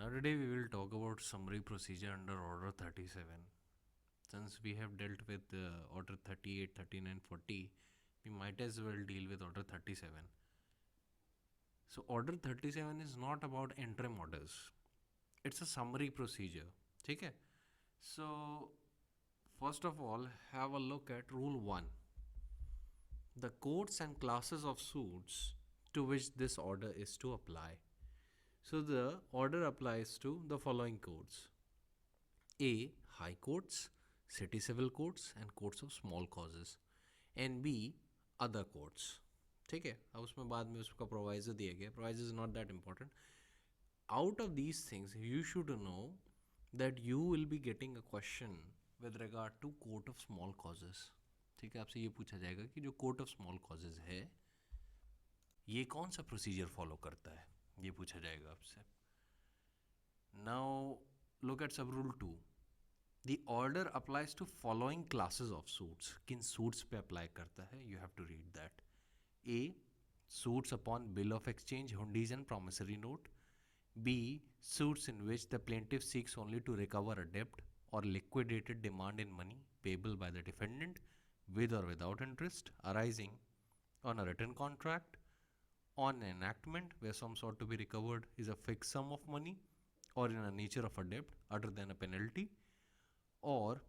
Now today we will talk about summary procedure under Order 37. Since we have dealt with Order 38, 39, 40, we might as well deal with Order 37. So Order 37 is not about interim orders. It's a summary procedure. ठीक है? So first of all, have a look at Rule 1. The courts and classes of suits to which this order is to apply. So the order applies to the following courts: A. High courts, city civil courts and courts of small causes, and B. Other courts. ठीक है, अब उसमें बाद में उसका प्रोवाइजर दिया गया. प्रोवाइजर is not that important. Out of these things, you should know that you will be getting a question with regard to court of small causes. ठीक है, आपसे ये पूछा जाएगा कि जो कोर्ट ऑफ स्मॉल कॉजेज है ये कौन सा प्रोसीजर फॉलो करता है, ये पूछा जाएगा आपसे. नाउ लुक एट सब rule 2. The order applies to following classes of suits. किन suits पे apply करता है? You have to read that. A. Suits upon bill of exchange, hundis and promissory note. B. Suits in which the plaintiff seeks only to recover a debt or liquidated demand in money payable by the defendant with or without interest arising on a written contract, on an enactment where sum sought to be recovered is a fixed sum of money or in a nature of a debt other than a penalty, or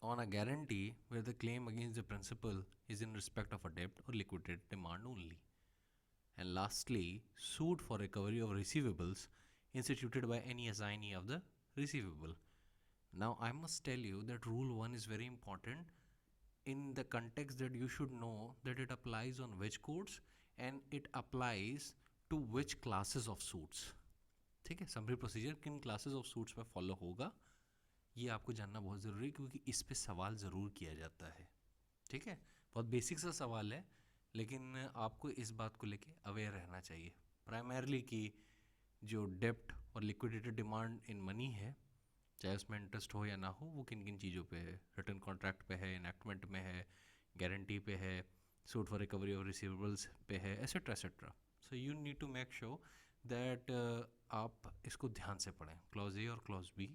on a guarantee where the claim against the principal is in respect of a debt or liquidated demand only. And lastly, suit for recovery of receivables instituted by any assignee of the receivable. Now I must tell you that rule 1 is very important in the context that you should know that it applies on which courts and it applies to which classes of suits. ठीक है, summary procedure किन classes of suits में follow होगा ये आपको जानना बहुत ज़रूरी है, क्योंकि इस पे सवाल ज़रूर किया जाता है. ठीक है, बहुत बेसिक सा सवाल है, लेकिन आपको इस बात को लेके अवेयर रहना चाहिए प्राइमरली कि जो डेप्ट और लिक्विडेटेड डिमांड इन मनी है, चाहे उसमें इंटरेस्ट हो या ना हो, वो किन किन चीज़ों पे है. रिटर्न कॉन्ट्रैक्ट पे है, इनैक्टमेंट में है, गारंटी पे है, suit for recovery of receivables पे है, et cetera et cetera. So you need to make sure that आप इसको ध्यान से पढ़ें, क्लॉज ए और क्लॉज बी.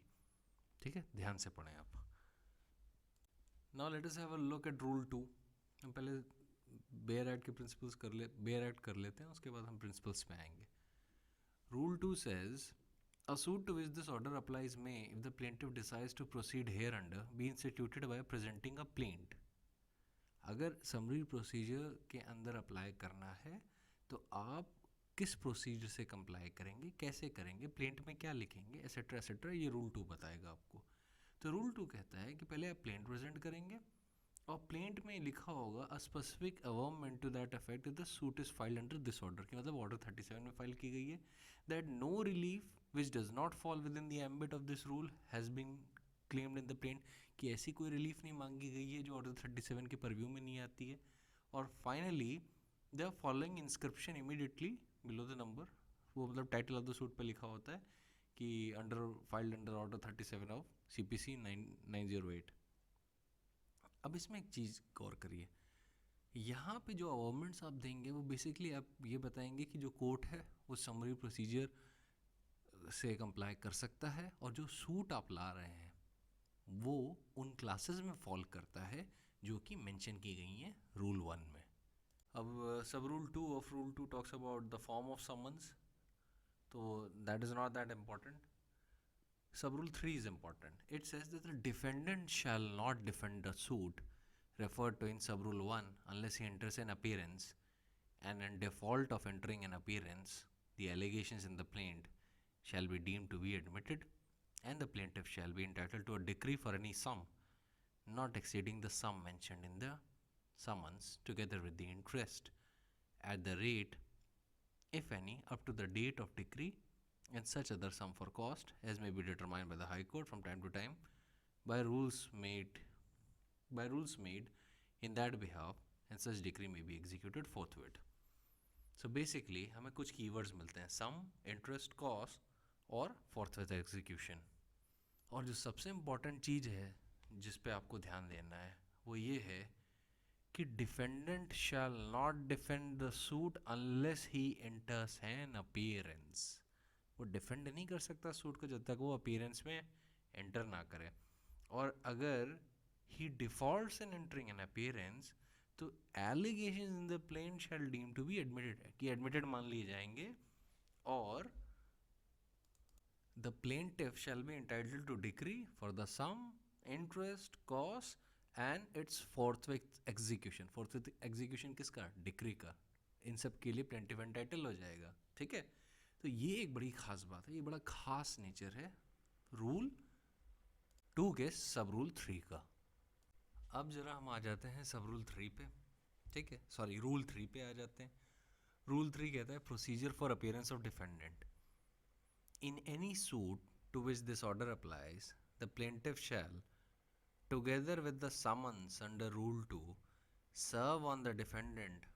ठीक है, ध्यान से पढ़ें आप. Now let us have a look at rule 2. हम पहले बेयर एक्ट के प्रिंसिपल्स बेयर एक्ट कर लेते हैं, उसके बाद हम प्रिंसिपल्स पे आएंगे. Rule 2 says a suit to which this order applies may, if the plaintiff decides to proceed hereunder, be instituted by presenting a plaint. अगर समरी प्रोसीजर के अंदर अप्लाई करना है तो आप किस प्रोसीजर से कंप्लाई करेंगे, कैसे करेंगे, प्लेंट में क्या लिखेंगे, एसेट्रा एसेट्रा, ये रूल 2 बताएगा आपको. तो रूल 2 कहता है कि पहले आप प्लेंट प्रेजेंट करेंगे और प्लेंट में लिखा होगा a specific averment to that effect the suit is filed under this order, कि मतलब ऑर्डर 37 में फाइल की गई है. That no relief which does not fall within the ambit of this rule has been claimed in the plaint, कि ऐसी कोई relief नहीं मांगी गई है जो ऑर्डर 37 के परव्यू में नहीं आती है. और finally the following inscription immediately below the number, वो मतलब टाइटल ऑफ द सूट पे लिखा होता है कि under filed under order 37 of CPC 908. अब इसमें एक चीज़ गौर करिए, यहाँ पे जो अवर्मेंट्स आप देंगे वो बेसिकली आप ये बताएंगे कि जो कोर्ट है वो समरी प्रोसीजर से कंप्लाई कर सकता है और जो सूट आप ला रहे हैं वो उन क्लासेस में फॉल करता है जो कि मेंशन की गई हैं रूल 1 में. अब सब rule 2 of rule 2 talks about the form of summons, तो that is not that important. Sub rule 3 is important. It says that the defendant shall not defend the suit referred to in sub rule 1 unless he enters an appearance, and in default of entering an appearance, the allegations in the plaint shall be deemed to be admitted, and the plaintiff shall be entitled to a decree for any sum not exceeding the sum mentioned in the summons, together with the interest, at the rate, if any, up to the date of decree, and such other sum for cost as may be determined by the High Court from time to time by rules made in that behalf, and such decree may be executed forthwith. So basically हमें कुछ keywords मिलते हैं, sum, interest, cost और forthwith execution. और जो सबसे important चीज़ है जिस पे आपको ध्यान देना है वो ये है कि defendant shall not defend the suit unless he enters an appearance. वो डिफेंड नहीं कर सकता सूट को जब तक वो अपीयरेंस में एंटर ना करे। और अगर he defaults in entering an appearance तो allegations in the plaint shall deem to be admitted, कि एडमिटेड मान लिए जाएंगे, और the plaintiff shall be entitled to decree for the sum, interest, cost and its forthwith execution। forthwith execution किसका? Decree का। इन सब के लिए प्लेंटिफ एंटाइटल हो जाएगा। ठीक है, तो ये एक बड़ी खास बात है, ये बड़ा खास नेचर है रूल 2 के सब रूल 3 का। अब जरा हम आ जाते हैं सब रूल 3 पे। ठीक है, सॉरी, रूल 3 पे आ जाते हैं। रूल 3 कहता है procedure for appearance of defendant. In any suit to which this order applies, the plaintiff shall, together with the summons under Rule 2, serve on the defendant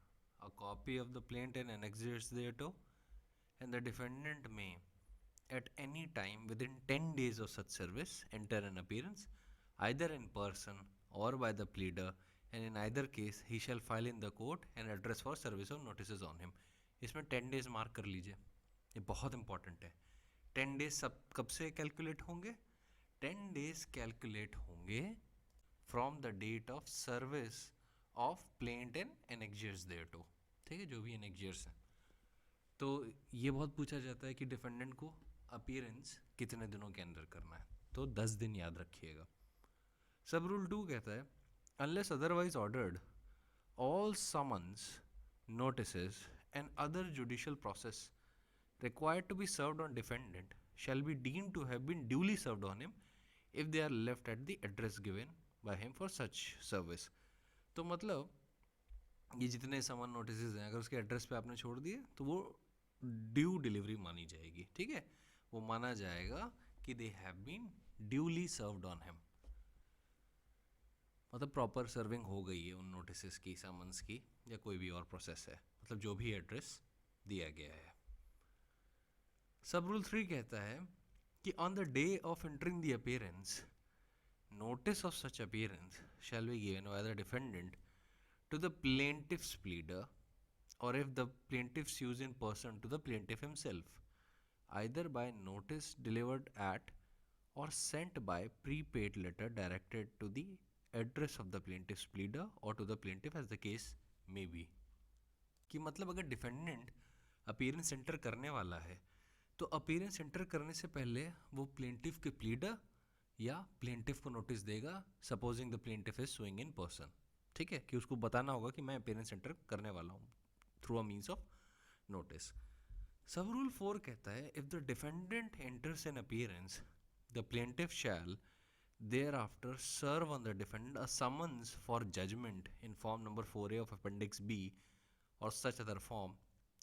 a copy of the plaint and annexures thereto, and the defendant may, at any time within 10 days of such service, enter an appearance, either in person or by the pleader, and in either case he shall file in the court an address for service of notices on him। इसमें 10 days mark कर लीजिए, ये बहुत important है। 10 days सब कब से calculate होंगे? 10 डेज कैलकुलेट होंगे from the date of service of plaint and annexures thereto. ठीक है, जो भी एनेक्जियर्स हैं। तो ये बहुत पूछा जाता है कि डिफेंडेंट को अपीयरेंस कितने दिनों के अंदर करना है, तो 10 दिन याद रखिएगा। सब रूल 2 कहता है unless otherwise ordered all summons, notices and other judicial process required to be served on defendant shall be deemed to have been duly served on him if they are left at the address given by him for such service। तो मतलब ये जितने समन notices हैं अगर उसके address पे आपने छोड़ दिए तो वो ड्यू डिलीवरी मानी जाएगी। ठीक है, वो माना जाएगा कि they have been duly served on him, मतलब प्रॉपर सर्विंग हो गई है उन नोटिसेस की, समन्स की, या कोई भी और प्रोसेस है, मतलब जो भी एड्रेस दिया गया है। सब रूल 3 कहता है कि on the day of entering the appearance notice of such appearance shall be given by the defendant to the plaintiff's pleader, or if the plaintiff sues in person to the plaintiff himself, either by notice delivered at or sent by prepaid letter directed to the address of the plaintiff's pleader or to the plaintiff as the case may be। कि मतलब अगर defendant appearance enter करने वाला है तो appearance enter करने से पहले वो प्लेंटिफ के प्लीडर या प्लेंटिफ को नोटिस देगा, supposing the plaintiff is sewing in person. ठीक है, कि उसको बताना होगा कि मैं अपीयरेंस एंटर करने वाला हूँ through a means of notice. Sub rule 4 कहता है if the defendant enters an appearance the plaintiff shall thereafter serve on the defendant a summons for judgment in form number 4A of appendix B or such other form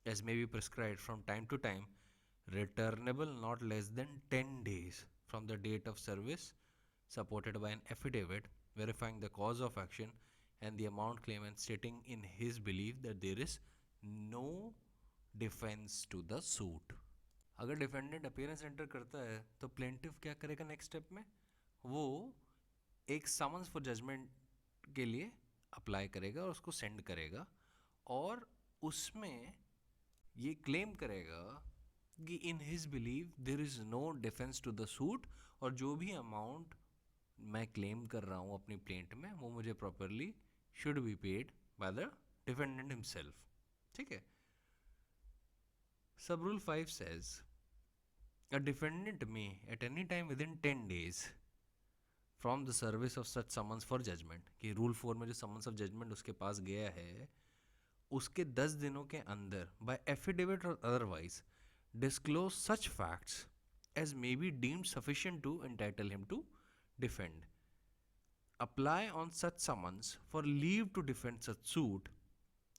as may be prescribed from time to time, returnable not less than 10 days from the date of service, supported by an affidavit verifying the cause of action and the amount claimant stating in his belief that there is no defense to the suit। अगर defendant appearance enter करता है तो plaintiff क्या करेगा next step में? वो एक summons for judgement के लिए अप्लाई करेगा और उसको सेंड करेगा, और उसमें ये क्लेम करेगा कि in his believe there is no defence to the suit, और जो भी अमाउंट मैं क्लेम कर रहा हूँ अपनी प्लेंट में वो मुझे properly should be paid by the defendant himself. ठीक है, सब rule 5 says a defendant may at any time within 10 days from the service of such summons for judgment, कि रूल 4 में जो समन्स ऑफ जजमेंट उसके पास गया है उसके 10 दिनों के अंदर by affidavit or otherwise disclose such facts as may be deemed sufficient to entitle him to defend, apply on such summons for leave to defend such suit,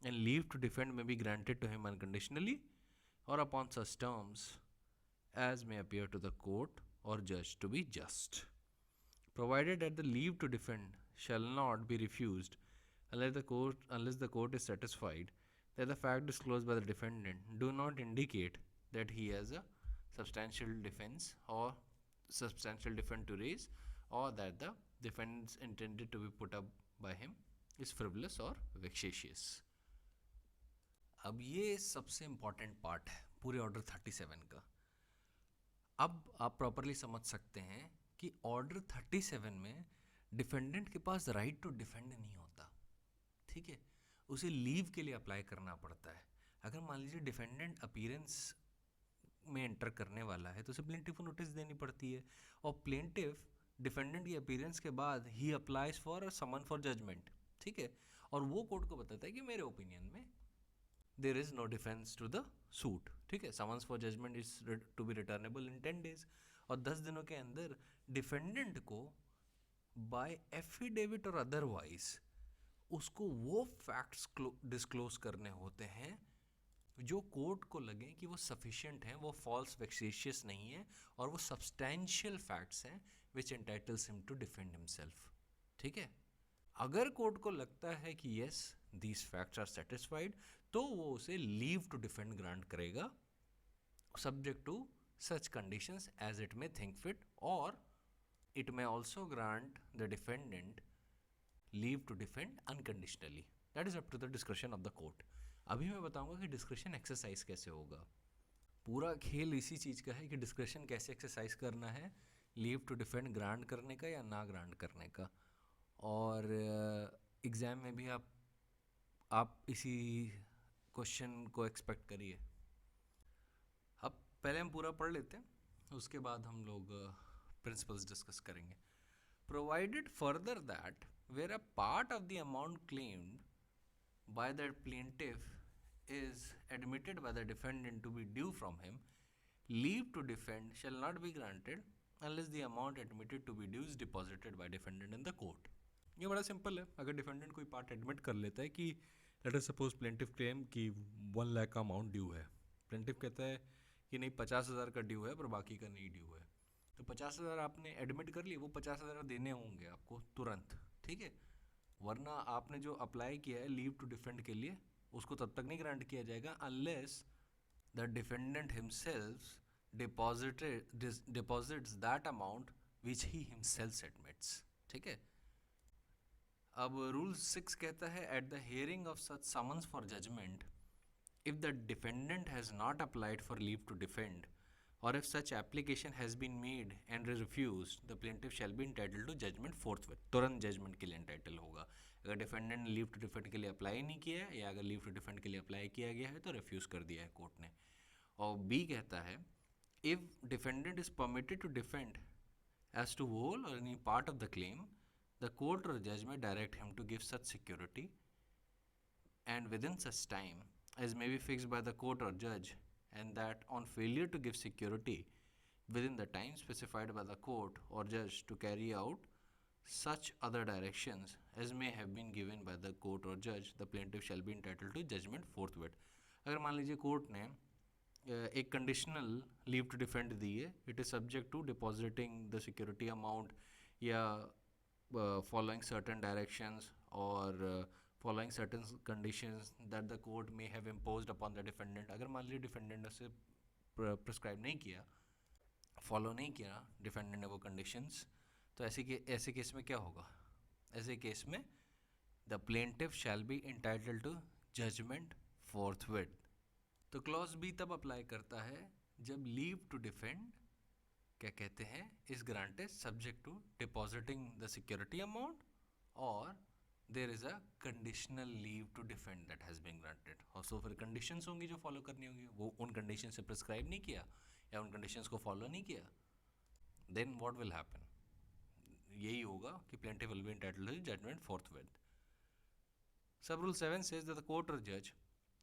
and leave to defend may be granted to him unconditionally or upon such terms as may appear to the court or judge to be just, provided that the leave to defend shall not be refused unless the court is satisfied that the fact disclosed by the defendant do not indicate that he has a substantial defense or substantial defense to raise, or that the defense intended to be put up by him is frivolous or vexatious। अब ये सबसे important part है पूरे order 37 का। अब आप properly समझ सकते हैं कि ऑर्डर 37 में डिफेंडेंट के पास राइट टू डिफेंड नहीं होता, ठीक है, उसे लीव के लिए अप्लाई करना पड़ता है। अगर मान लीजिए डिफेंडेंट अपीयरेंस में एंटर करने वाला है तो उसे प्लेंटिफ को नोटिस देनी पड़ती है, और प्लेंटिफ डिफेंडेंट की अपीयरेंस के बाद ही applies for summon for judgment, ठीक है, और वो कोर्ट को बताता है कि मेरे ओपिनियन में there is no defence to the suit, ठीक है, summons for judgment is to be returnable in 10 days, और 10 दिनों के अंदर डिफेंडेंट को बाय एफिडेविट और अदरवाइज उसको वो फैक्ट्स डिस्क्लोज करने होते हैं जो कोर्ट को लगे कि वो सफिशिएंट हैं, वो फॉल्स वेक्सेशियस नहीं है, और वो सब्सटैंशियल फैक्ट्स हैं which entitles him to defend himself, ठीक है। अगर कोर्ट को लगता है कि yes these facts are satisfied तो वो उसे लीव टू डिफेंड ग्रांट करेगा subject to such conditions as it may think fit, और it may also grant the defendant leave to defend unconditionally, that is up to the description of the court. अभी मैं बताऊंगा कि description exercise कैसे होगा। पूरा खेल इसी चीज़ का है कि डिस्क्रिप्शन कैसे एक्सरसाइज करना है, लीव टू डिफेंड ग्रांट करने का या ना ग्रांट करने का, और एग्ज़ाम में भी आप इसी क्वेश्चन को एक्सपेक्ट करिए। अब पहले हम पूरा पढ़ लेते हैं, उसके बाद हम लोग प्रिंसिपल्स डिस्कस करेंगे। Provided further that where a part of the amount claimed by the plaintiff is admitted by the defendant to be due from him, leave to defend shall not be granted unless the amount admitted to be due is deposited by defendant in the court। ये बड़ा simple है। अगर defendant कोई part admit कर लेता है कि let us suppose plaintiff claim कि 1 लाख का अमाउंट ड्यू है, प्लेंटिफ कहता है कि नहीं 50,000 का ड्यू है पर बाकी का नहीं ड्यू है, तो 50,000 आपने एडमिट कर लिए, वो 50,000 देने होंगे आपको तुरंत, ठीक है, वरना आपने जो अप्लाई किया है लीव टू डिफेंड के लिए उसको तब तक नहीं ग्रांट किया जाएगा unless the defendant himself deposits that amount which he himself admits, ठीक है। अब रूल 6 कहता है at the hearing of such summons for judgment if the defendant has not applied for leave to defend or if such application has been made and refused, the plaintiff shall be entitled to judgment forthwith, तुरंत judgement के लिए entitle होगा। अगर defendant ने leave to defend के लिए apply नहीं किया है या अगर लीव टू डिफेंड के लिए अप्लाई किया गया है तो रिफ्यूज़ कर दिया है कोर्ट ने। और बी कहता है if defendant is permitted to defend as to whole or any part of the claim, the court or जज may direct him to give such security and within such time as may be fixed by the court or judge, and that on failure to give security within the time specified by the court or judge to carry out such other directions as may have been given by the court or judge, the plaintiff shall be entitled to judgment forthwith। अगर मान लीजिए court ने एक conditional leave to defend दी है, it is subject to depositing the security amount या following certain directions और following certain conditions that the court may have imposed upon the defendant। अगर मान लीजिए डिफेंडेंट ने उसे प्रिस्क्राइब नहीं किया, फॉलो नहीं किया डिफेंडेंट ने वो कंडीशंस, तो ऐसे केस में क्या होगा? ऐसे केस में the plaintiff shall be entitled to judgment forthwith. तो क्लॉज बी तब अप्लाई करता है जब लीव टू डिफेंड क्या कहते हैं is granted subject to depositing the security amount और there is a conditional leave to defend that has been granted. और सो फिर कंडीशंस होंगी जो फॉलो करनी होंगी, वो उन कंडीशन से प्रिस्क्राइब नहीं किया या उन कंडीशंस को फॉलो नहीं किया, देन व्हाट विल हैपन, यही होगा कि plaintiff will be entitled to judgment forthwith. Sub rule 7 says that the court or judge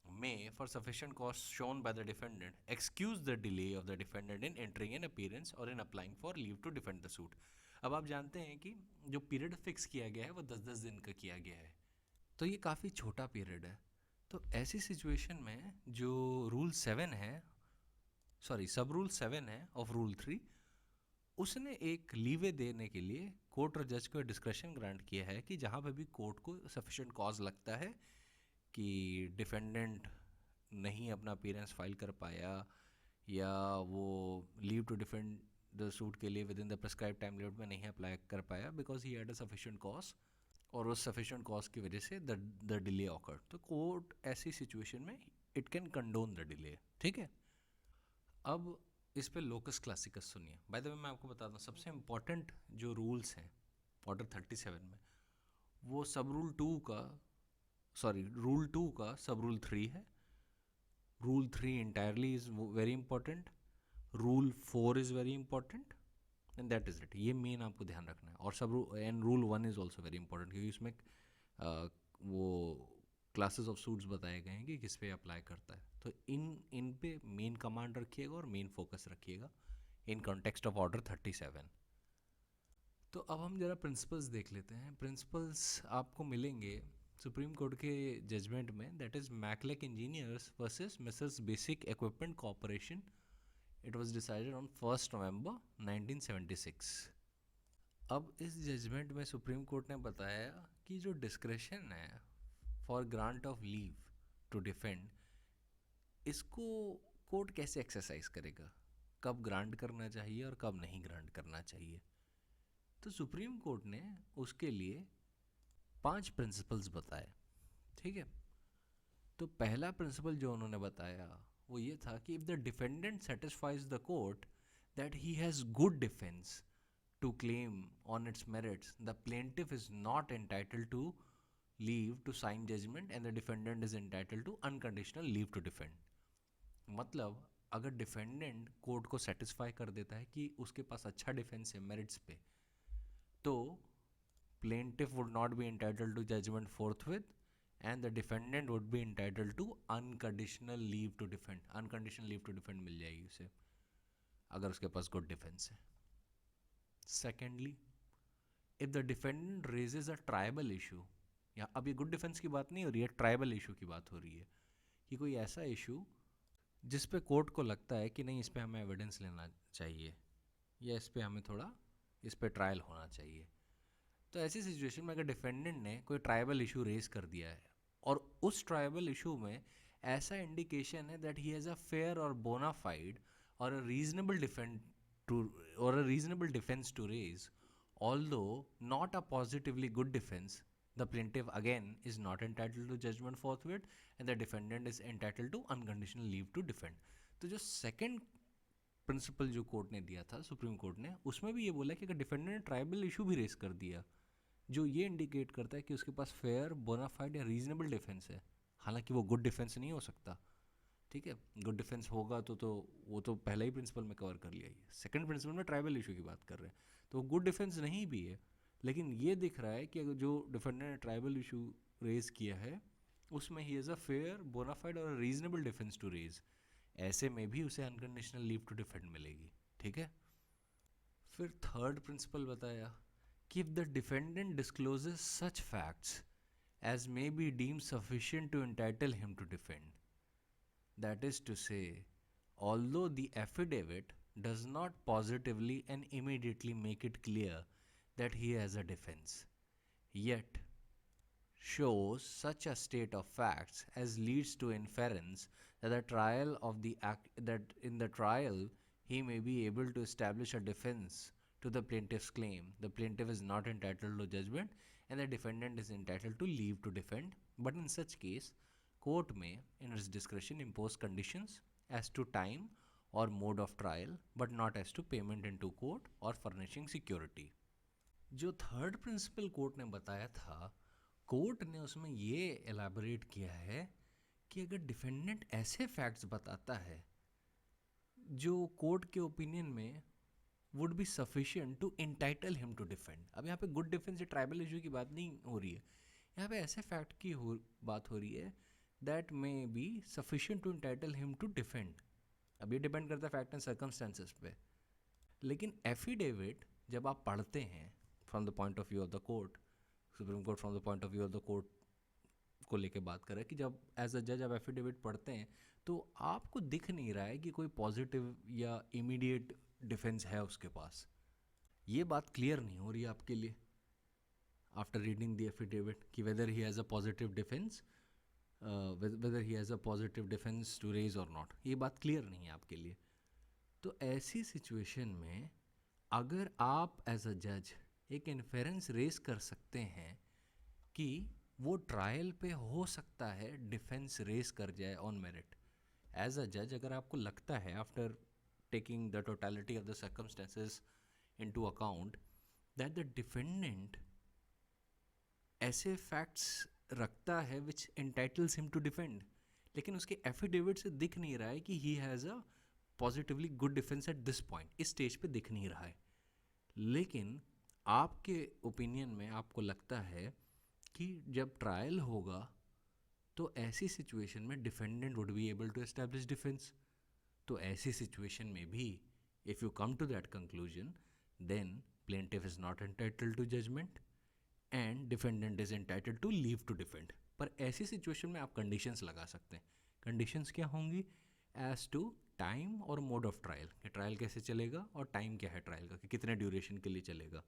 may, for sufficient cause shown by the defendant, excuse the delay of the defendant in entering an appearance or in applying for leave to defend the suit। अब आप जानते हैं कि जो period fix किया गया है वो 10-10 दिन का किया गया है, तो ये काफ़ी छोटा पीरियड है। तो ऐसी सिचुएशन में जो रूल 7 है, सॉरी सब रूल 7 है ऑफ रूल 3, उसने एक लीवे देने के लिए कोर्ट और जज को डिस्क्रेशन ग्रांट किया है कि जहाँ पे भी कोर्ट को सफिशिएंट कॉज लगता है कि डिफेंडेंट नहीं अपना अपीयरेंस फाइल कर पाया या वो leave to defend the suit के लिए within the prescribe time limit में नहीं अप्लाई कर पाया because he had a sufficient cause, और उस सफिशिएंट कॉज की वजह से द डिले ऑकर्ड, तो कोर्ट ऐसी सिचुएशन में it can condone the delay, ठीक है। अब इस पे लोकस क्लासिकस सुनिए। बाय द वे मैं आपको बताता हूँ सबसे इम्पोर्टेंट जो रूल्स हैं ऑर्डर 37 में, वो सब रूल 2 का रूल 2 का सब रूल 3 है। Rule 3 entirely is very important, rule 4 is very important and that is it. ये मेन आपको ध्यान रखना है। और सब and rule 1 is also very important, क्योंकि उसमें वो क्लासेस ऑफ सूट्स बताए गए हैं कि किस पे अप्लाई करता है। तो इन पे मेन कमांड रखिएगा और मेन फोकस रखिएगा इन कॉन्टेक्स्ट ऑफ ऑर्डर 37। तो अब हम ज़रा प्रिंसिपल्स देख लेते हैं। प्रिंसिपल्स आपको मिलेंगे सुप्रीम कोर्ट के जजमेंट में, that is Mechelec engineers versus Mrs Basic Equipment Corporation. It was decided on 1 November 1976। अब इस जजमेंट में सुप्रीम कोर्ट ने बताया कि जो डिस्क्रेशन है for grant of leave to defend, इसको कोर्ट कैसे एक्सरसाइज करेगा, कब ग्रांट करना चाहिए और कब नहीं ग्रांट करना चाहिए। तो सुप्रीम कोर्ट ने उसके लिए 5 प्रिंसिपल्स बताए। ठीक है, तो पहला प्रिंसिपल जो उन्होंने बताया वो ये था कि if the defendant satisfies the court that he has good defence to claim on its merits, the plaintiff is not entitled to leave to sign judgment and the defendant is entitled to unconditional leave to defend. मतलब अगर defendant court को satisfy कर देता है कि उसके पास अच्छा defence है मेरिट्स पे, तो plaintiff would not be entitled to judgment forthwith and the defendant would be entitled to unconditional leave to defend. unconditional leave to defend मिल जाएगी उसे अगर उसके पास गुड डिफेंस है। Secondly, if the defendant raises a tribal issue, या अब ये good defence की बात नहीं हो रही है, ट्राइबल इशू की बात हो रही है कि कोई ऐसा इशू जिस पे कोर्ट को लगता है कि नहीं इस पे हमें एविडेंस लेना चाहिए या इस पे हमें थोड़ा इस पे ट्रायल होना चाहिए। तो ऐसी सिचुएशन में अगर डिफेंडेंट ने कोई ट्राइबल इशू रेज कर दिया है और उस ट्राइबल इशू में ऐसा इंडिकेशन है that he has a fair और बोनाफाइड और a reasonable defence to raise, although not a positively good defense, the plaintiff again is not entitled to judgment forthwith and the defendant is entitled to unconditional leave to defend. तो जो second principal जो court ने दिया था supreme court ने, उसमें भी ये बोला कि अगर डिफेंडेंट ने ट्राइबल इशू भी रेस कर दिया जो ये इंडिकेट करता है कि उसके पास फेयर बोनाफाइड या रीजनेबल डिफेंस है, हालांकि वो गुड डिफेंस नहीं हो सकता। ठीक है, गुड डिफेंस होगा तो वो तो पहले ही प्रिंसिपल में कवर कर लिया। ये सेकंड प्रिंसिपल में ट्राइबल इशू की बात कर रहे हैं, तो गुड डिफेंस नहीं भी है, लेकिन ये दिख रहा है कि अगर जो डिफेंडेंट ने ट्राइबल इशू रेज किया है उसमें he is a fair bona fide और रीजनेबल डिफेंस टू रेज, ऐसे में भी उसे अनकंडीशनल लीव टू डिफेंड मिलेगी। ठीक है, फिर थर्ड प्रिंसिपल बताया कि if the defendant discloses such facts as may be deem sufficient to entitle him to defend, that is to say, although the affidavit does not positively and immediately make it clear that he has a defense, yet shows such a state of facts as leads to inference that the trial of that in the trial he may be able to establish a defense to the plaintiff's claim. The plaintiff is not entitled to judgment and the defendant is entitled to leave to defend, but in such case court may in its description impose conditions as to time or mode of trial but not as to payment into court or furnishing security. जो third principle court ने बताया था, court ने उसमें ये elaborate किया है कि अगर डिफेंडेंट ऐसे फैक्ट्स बताता है जो कोर्ट के ओपिनियन में would be sufficient to entitle him to defend. अब यहाँ पे गुड डिफेंस या ट्राइबल इशू की बात नहीं हो रही है, यहाँ पे ऐसे फैक्ट की बात हो रही है that may be sufficient to entitle him to defend. अब ये डिपेंड करता है फैक्ट एंड सर्कमस्टेंसेस पे, लेकिन एफिडेविट जब आप पढ़ते हैं from the point of view of the court, supreme court from the point of view of the court को लेके बात करें कि जब एज अ जज आप एफिडेविट पढ़ते हैं तो आपको दिख नहीं रहा है कि कोई पॉजिटिव या इमीडिएट डिफेंस है उसके पास। ये बात क्लियर नहीं हो रही है आपके लिए आफ्टर रीडिंग द एफिडेविट कि weather he has a positive defence, whether he has a positive defense to raise or not, ये बात क्लियर नहीं है आपके लिए। तो ऐसी सिचुएशन में अगर आप एज अ जज एक इन्फेरेंस रेज कर सकते हैं कि वो ट्रायल पे हो सकता है डिफेंस रेज कर जाए ऑन मेरिट, एज अ जज अगर आपको लगता है after taking the totality of the circumstances into account, that the defendant ऐसे फैक्ट्स रखता है which entitles him to defend, लेकिन उसके एफिडेविट से दिख नहीं रहा है कि ही has a positively good defence at this point, इस स्टेज पे दिख नहीं रहा है. लेकिन आपके ओपिनियन में आपको लगता है कि जब ट्रायल होगा तो ऐसी सिचुएशन में defendant would be able to establish defence. तो ऐसी सिचुएशन में भी if you come to that conclusion, then plaintiff is not entitled to judgment and defendant is entitled to leave to defend. पर ऐसी सिचुएशन में आप conditions लगा सकते हैं. कंडीशंस क्या होंगी? As to time or mode of trial, कि ट्रायल कैसे चलेगा और टाइम क्या है ट्रायल का, कि कितने ड्यूरेशन के लिए चलेगा.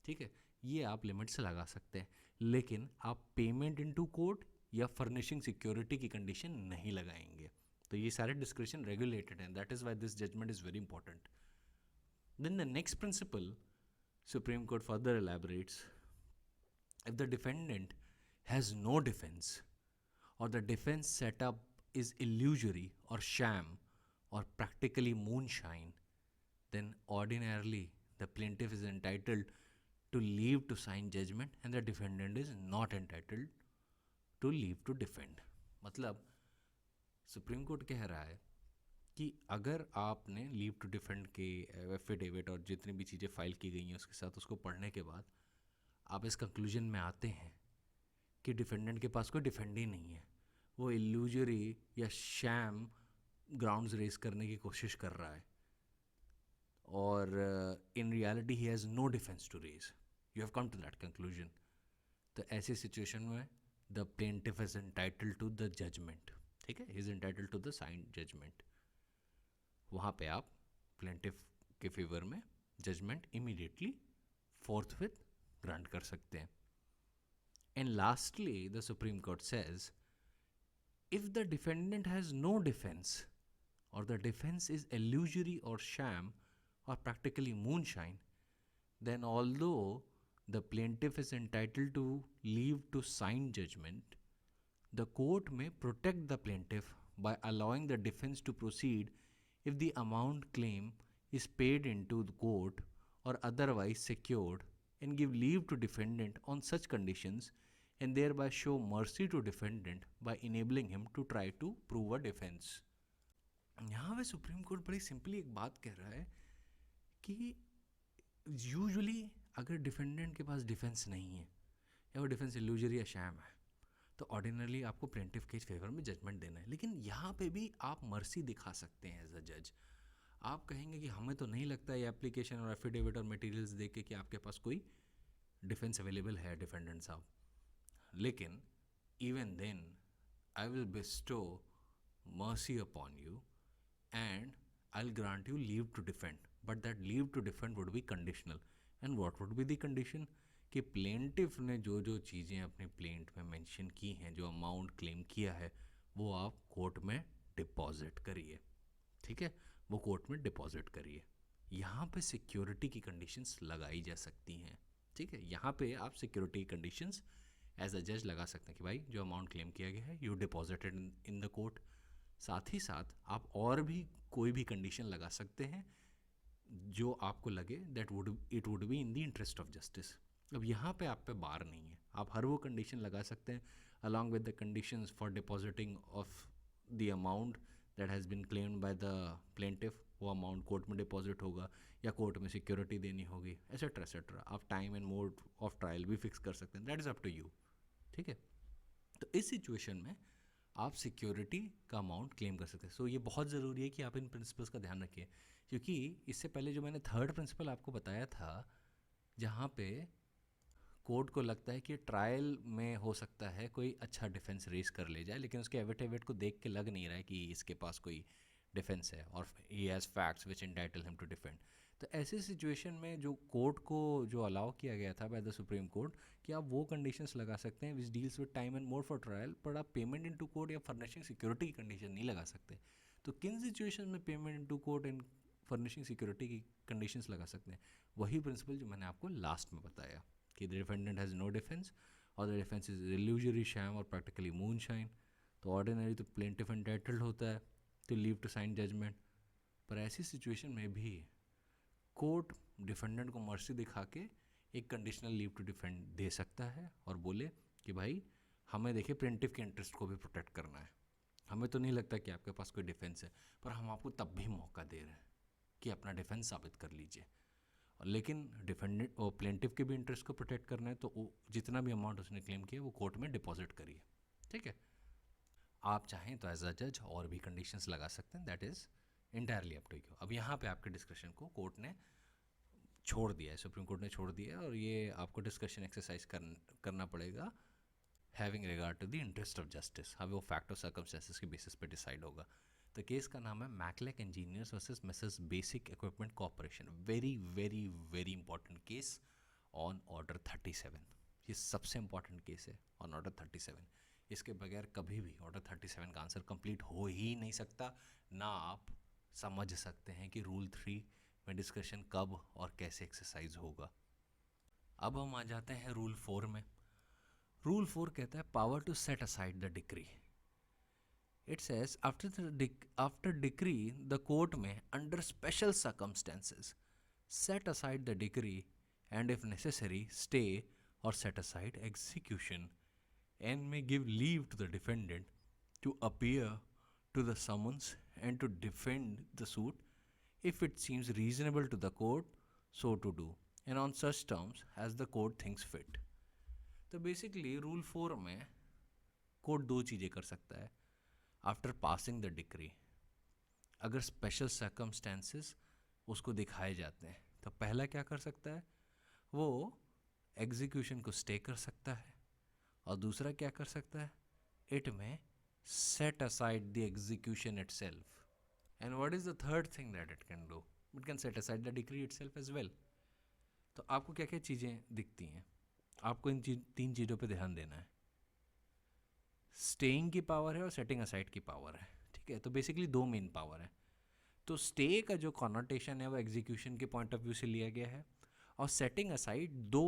ठीक है, ये आप लिमिट्स लगा सकते हैं. लेकिन आप पेमेंट इनटू कोर्ट या फर्निशिंग सिक्योरिटी की कंडीशन नहीं लगाएंगे. तो ये सारे डिस्क्रिप्शन रेगुलेटेड हैं. That is why this judgment is very important. Then the next principle supreme court further elaborates, if the defendant has no defense or the defense setup is illusory or sham or practically moonshine, then ordinarily the plaintiff is entitled to leave to sign judgment and the defendant is not entitled to leave to defend. मतलब supreme court कह रहा है कि अगर आपने leave to defend के affidavit और जितनी भी चीज़ें फाइल की गई हैं उसके साथ उसको पढ़ने के बाद आप इस कंक्लूजन में आते हैं कि डिफेंडेंट के पास कोई डिफेंड ही नहीं है, वो इल्यूजरी या शैम ग्राउंड्स रेस करने की कोशिश कर रहा है और in reality he has no defence to raise. You have come to that conclusion. तो ऐसी सिचुएशन में the plaintiff is entitled to the judgment. ठीक है, he is entitled to the sign judgment. वहाँ पे आप प्लेंटिफ के फेवर में जजमेंट इमीडिएटली फोर्थविथ ग्रांट कर सकते हैं. And lastly the supreme court says, if the defendant has no defence or the defence is illusory or sham or practically moonshine, then although the plaintiff is entitled to leave to sign judgment, the court may protect the plaintiff by allowing the defense to proceed if the amount claim is paid into the court or otherwise secured, and give leave to defendant on such conditions and thereby show mercy to defendant by enabling him to try to prove a defense. यहाँ पे supreme court बड़ी simply एक बात कह रहा है कि usually अगर डिफेंडेंट के पास डिफेंस नहीं है या वो डिफेंस इल्यूजरी या शैम है तो ऑर्डिनरली आपको प्लेंटिफ के फेवर में जजमेंट देना है. लेकिन यहाँ पे भी आप मर्सी दिखा सकते हैं एज अ जज. आप कहेंगे कि हमें तो नहीं लगता ये एप्लीकेशन और एफिडेविट और मटेरियल्स देख के कि आपके पास कोई डिफेंस अवेलेबल है डिफेंडेंट साहब, लेकिन even then I will bestow mercy upon you and I'll grant you leave to defend, but that leave to defend would be conditional. And what would be the condition? कि plaintiff ने जो जो चीज़ें अपने plaint में mention की हैं, जो अमाउंट क्लेम किया है, वो आप कोर्ट में डिपॉजिट करिए. ठीक है, वो कोर्ट में डिपॉजिट करिए. यहाँ पे सिक्योरिटी की कंडीशंस लगाई जा सकती हैं. ठीक है, यहाँ पे आप सिक्योरिटी की कंडीशंस एज अ जज लगा सकते हैं कि भाई जो अमाउंट क्लेम किया गया है you deposited in the court. साथ ही साथ आप और भी कोई भी कंडीशन लगा सकते हैं जो आपको लगे that it would be in the interest of justice. अब यहाँ पे आप पे बार नहीं है, आप हर वो कंडीशन लगा सकते हैं along with the conditions for depositing of the amount that has been claimed by the plaintiff. वो अमाउंट कोर्ट में डिपॉजिट होगा या कोर्ट में सिक्योरिटी देनी होगी, एसेट्रा एसेट्रा. आप time and mode of trial भी फिक्स कर सकते हैं, that is up to you. ठीक है, तो इस सिचुएशन में आप सिक्योरिटी का अमाउंट क्लेम कर सकते हैं. सो ये बहुत ज़रूरी है कि आप इन प्रिंसिपल्स का ध्यान रखिए, क्योंकि इससे पहले जो मैंने थर्ड प्रिंसिपल आपको बताया था जहाँ पे कोर्ट को लगता है कि ट्रायल में हो सकता है कोई अच्छा डिफेंस रेस कर ले जाए, लेकिन उसके एविडेविट को देख के लग नहीं रहा है कि इसके पास कोई डिफेंस है और he has facts which entitle him to defend. तो ऐसी सिचुएशन में जो कोर्ट को जो अलाउ किया गया था बाय द सुप्रीम कोर्ट कि आप वो कंडीशंस लगा सकते हैं which deals with time and mode for trial, पर आप पेमेंट इनटू कोर्ट या फर्निशिंग सिक्योरिटी की कंडीशन नहीं लगा सकते. तो किन सिचुएशन में payment into court and furnishing security की कंडीशंस लगा सकते हैं? वही प्रिंसिपल जो मैंने आपको लास्ट में बताया कि the defendant has no defence or the defence is illusory sham or practically moonshine. तो ऑर्डिनरी तो प्लेंटिफ एंटाइटल्ड होता है to leave to sign judgment, पर ऐसी सिचुएशन में भी कोर्ट डिफेंडेंट को मर्सी दिखा के एक कंडीशनल लीव टू डिफेंड दे सकता है और बोले कि भाई हमें देखिए प्लेंटिफ के इंटरेस्ट को भी प्रोटेक्ट करना है, हमें तो नहीं लगता कि आपके पास कोई डिफेंस है, पर हम आपको तब भी मौका दे रहे हैं कि अपना डिफेंस साबित कर लीजिए। लेकिन डिफेंडेंट और प्लेंटिफ के भी इंटरेस्ट को प्रोटेक्ट करना है, तो वो जितना भी अमाउंट उसने क्लेम किया वो कोर्ट में डिपॉजिट करिए। ठीक है, आप चाहें तो एज अ जज और भी कंडीशंस लगा सकते हैं, that is entirely up to you. अब यहाँ पे आपके डिस्कशन को कोर्ट ने छोड़ दिया है, सुप्रीम कोर्ट ने छोड़ दिया है, और ये आपको डिस्कशन एक्सरसाइज करना पड़ेगा having regard to the interest of justice. हमें वो फैक्ट ऑफ सर्कमस्टेंसेस के बेसिस पे डिसाइड होगा। तो केस का नाम है Mechelec engineers versus Mrs Basic equipment Corporation. Very very very important case on order 37। ये सबसे इंपॉर्टेंट केस है ऑन ऑर्डर 37। इसके बगैर कभी भी ऑर्डर 37 का आंसर कंप्लीट हो ही नहीं सकता, ना आप समझ सकते हैं कि रूल 3 में डिस्कशन कब और कैसे एक्सरसाइज होगा। अब हम आ जाते हैं रूल 4 में। रूल 4 कहता है power to set aside the decree. It says after decree the court may under special circumstances set aside the decree and if necessary stay or set aside execution and may give leave to the defendant to appear to the summons and to defend the suit if it seems reasonable to the court so to do and on such terms as the court thinks fit। तो basically rule 4 में court दो चीज़ें कर सकता है after passing the decree. अगर special circumstances उसको दिखाए जाते हैं तो पहला क्या कर सकता है, वो एग्जीक्यूशन को स्टे कर सकता है, और दूसरा क्या कर सकता है, it may set aside the execution itself. And what is the third thing that it can do, it can set aside the decree itself as well. तो आपको क्या क्या चीज़ें दिखती हैं, आपको इन तीन चीज़ों पे ध्यान देना है। स्टेइंग की पावर है और सेटिंग असाइड की पावर है। ठीक है, तो बेसिकली दो मेन पावर है। तो स्टे का जो कॉनोटेशन है वो एग्जीक्यूशन के पॉइंट ऑफ व्यू से लिया गया है, और सेटिंग असाइड दो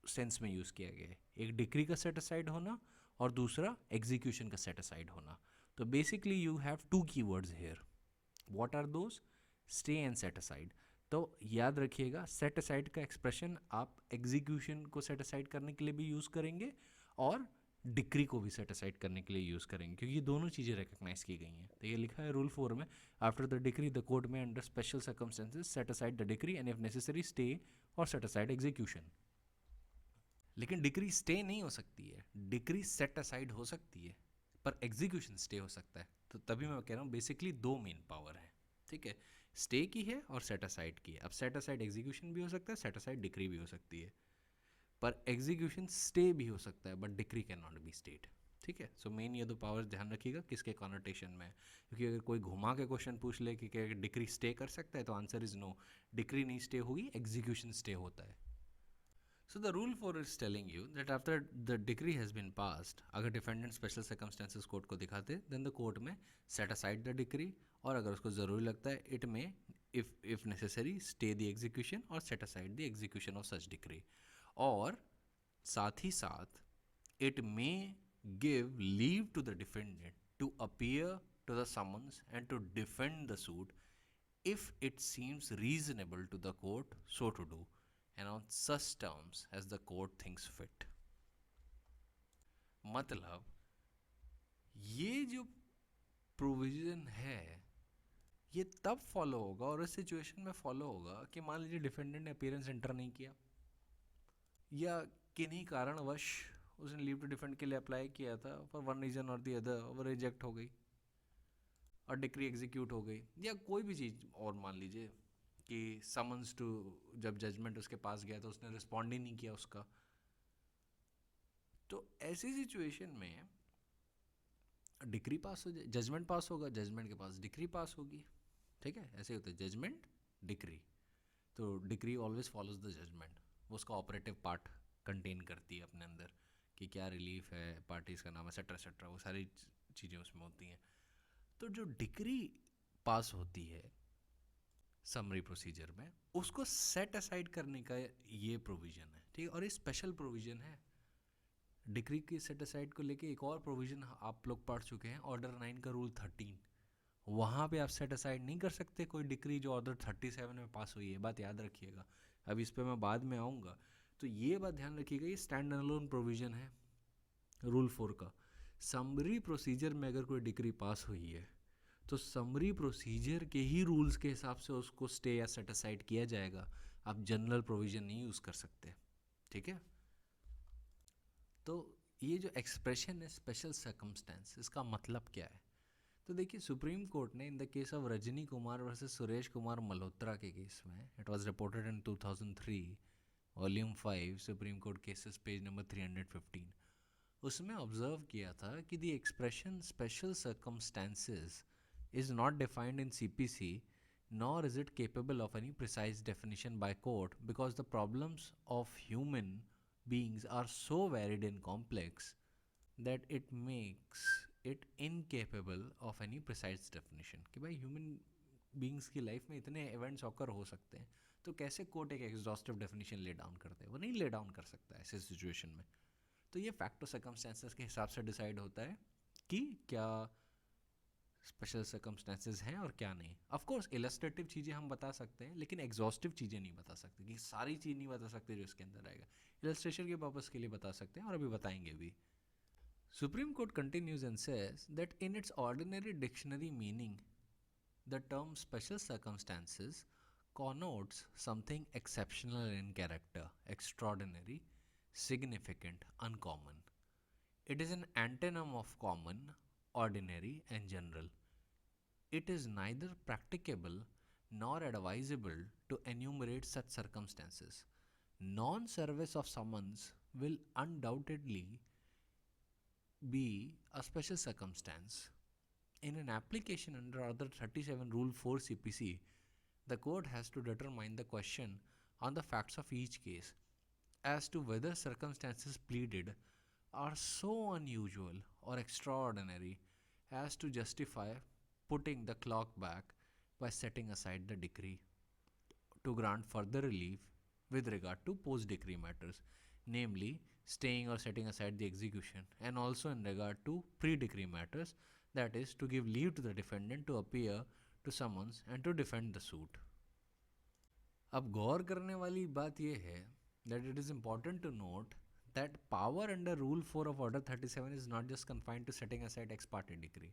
सेंस में यूज़ किया गया है, एक डिक्री का सेट असाइड होना और दूसरा एग्जीक्यूशन का सेट असाइड होना। तो basically you have two keywords here, what are those, stay and set aside. तो याद रखिएगा सेट असाइड का एक्सप्रेशन आप एग्जीक्यूशन को सेट असाइड करने के लिए भी यूज़ करेंगे और डिक्री को भी सेट असाइड करने के लिए यूज़ करेंगे, क्योंकि ये दोनों चीज़ें रिकग्नाइज की गई हैं। तो ये लिखा है रूल 4 में, after the decree the court may under special circumstances set aside the decree and if necessary stay or set aside execution. लेकिन डिक्री स्टे नहीं हो सकती है, डिक्री सेट असाइड हो सकती है, पर एग्जीक्यूशन स्टे हो सकता है। तो तभी मैं कह रहा हूँ बेसिकली दो मेन पावर है। ठीक है, स्टे की है और सेट असाइड की है। अब सेट असाइड एग्जीक्यूशन भी हो सकता है, सेट असाइड डिक्री भी हो सकती है, पर एग्जीक्यूशन स्टे भी हो सकता है, but decree can not be stayed. ठीक है, सो मेन ये दो पावर्स ध्यान रखिएगा किसके कॉनोटेशन में है, क्योंकि अगर कोई घुमा के क्वेश्चन पूछ ले कि क्या डिक्री स्टे कर सकता है, तो आंसर इज नो, डिक्री नहीं स्टे होगी, एग्जीक्यूशन स्टे होता है। So the rule 4 is telling you that after the decree has been passed, अगर डिफेंडेंट स्पेशल सर्कमस्टेंसेस कोर्ट को दिखाते then the court may set aside the decree, और अगर उसको ज़रूरी लगता है it may if necessary stay the execution और set aside the execution of such decree. और साथ ही साथ it may give leave to the defendant to appear to the summons and to defend the suit if it seems reasonable to the court so to do and on such terms as the court thinks fit। मतलब ये जो provision है ये तब follow होगा और इस situation में फॉलो होगा कि मान लीजिए डिफेंडेंट ने अपीयरेंस एंटर नहीं किया, या किन्हीं कारणवश उसने लीव टू डिफेंड के लिए अप्लाई किया था, फॉर वन रीजन और दी अदर वो रिजेक्ट हो गई और डिक्री एग्जीक्यूट हो गई, या कोई भी चीज़। और मान लीजिए कि समन्स टू, जब जजमेंट उसके पास गया तो उसने रिस्पॉन्ड ही नहीं किया उसका, तो ऐसी सिचुएशन में डिक्री पास हो जाए, जजमेंट पास होगा, जजमेंट के पास डिक्री पास होगी। ठीक है, ऐसे होता है जजमेंट डिक्री। तो decree always follows the judgment, वो उसका ऑपरेटिव पार्ट कंटेन करती है अपने अंदर कि क्या रिलीफ है, पार्टीज का नाम, एक्सेट्रा एक्सेट्रा, वो सारी चीज़ें उसमें होती हैं। तो जो डिक्री पास होती है समरी प्रोसीजर में, उसको सेट असाइड करने का ये प्रोविज़न है। ठीक है, और ये स्पेशल प्रोविज़न है। डिक्री की सेट असाइड को लेके एक और प्रोविज़न आप लोग पढ़ चुके हैं, ऑर्डर 9 का रूल 13। वहाँ पे आप सेट असाइड नहीं कर सकते कोई डिक्री जो ऑर्डर 37 में पास हुई है, बात याद रखिएगा। अब इस पे मैं बाद में आऊँगा, तो ये बात ध्यान रखिएगा, ये स्टैंड अलोन प्रोविज़न है रूल 4 का। समरी प्रोसीजर में अगर कोई डिक्री पास हुई है तो समरी प्रोसीजर के ही रूल्स के हिसाब से उसको स्टे या सेट असाइड किया जाएगा, आप जनरल प्रोविज़न नहीं यूज़ कर सकते, ठीक है। तो ये जो एक्सप्रेशन है स्पेशल सर्कमस्टेंस, इसका मतलब क्या है? तो देखिए, सुप्रीम कोर्ट ने इन the case of Rajni Kumar versus Suresh Kumar Malhotra के केस में, it was reported in 2003 volume 5 supreme court cases page number 315, उसमें ऑब्जर्व किया था कि the expression special circumstances is not defined in CPC nor is it capable of any precise definition by court because the problems of human beings are so varied and complex that it makes it incapable of any precise definition। कि भाई human beings की life में इतने events occur हो सकते हैं, तो कैसे कोर्ट एक एग्जॉस्टिव डेफिनेशन ले डाउन करते हैं? वो नहीं ले डाउन कर सकता ऐसे सिचुएशन में। तो ये फैक्टर सर्कमस्टेंसेस के हिसाब से डिसाइड होता है कि क्या स्पेशल सर्कमस्टेंसेस हैं और क्या नहीं। ऑफ कोर्स इलस्ट्रेटिव चीज़ें हम बता सकते हैं, लेकिन एग्जॉस्टिव चीज़ें नहीं बता सकते, कि सारी चीज़ नहीं बता सकते जो इसके अंदर आएगा। इलस्ट्रेशन के पर्पज़ के लिए बता सकते हैं और अभी बताएंगे भी। Supreme Court continues and says that in its ordinary dictionary meaning, the term special circumstances connotes something exceptional in character, extraordinary, significant, uncommon. It is an antonym of common, ordinary, and general. It is neither practicable nor advisable to enumerate such circumstances. Non service of summons will undoubtedly be a special circumstance. In an application under Order 37 Rule 4 CPC, the court has to determine the question on the facts of each case as to whether circumstances pleaded are so unusual or extraordinary as to justify putting the clock back by setting aside the decree to grant further relief with regard to post decree matters, namely staying or setting aside the execution, and also in regard to pre decree matters, that is, to give leave to the defendant to appear to summons and to defend the suit. अब गौर करने वाली बात यह है that it is important to note that power under Rule 4 of Order 37 is not just confined to setting aside ex parte decree.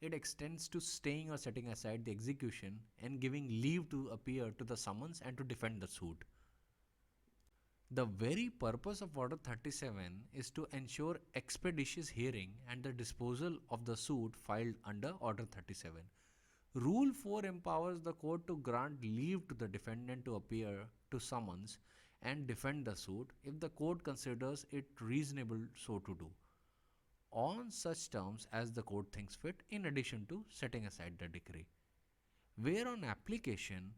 It extends to staying or setting aside the execution and giving leave to appear to the summons and to defend the suit. The very purpose of Order 37 is to ensure expeditious hearing and the disposal of the suit filed under Order 37. Rule 4 empowers the court to grant leave to the defendant to appear to summons and defend the suit if the court considers it reasonable so to do, on such terms as the court thinks fit, in addition to setting aside the decree. Where on application,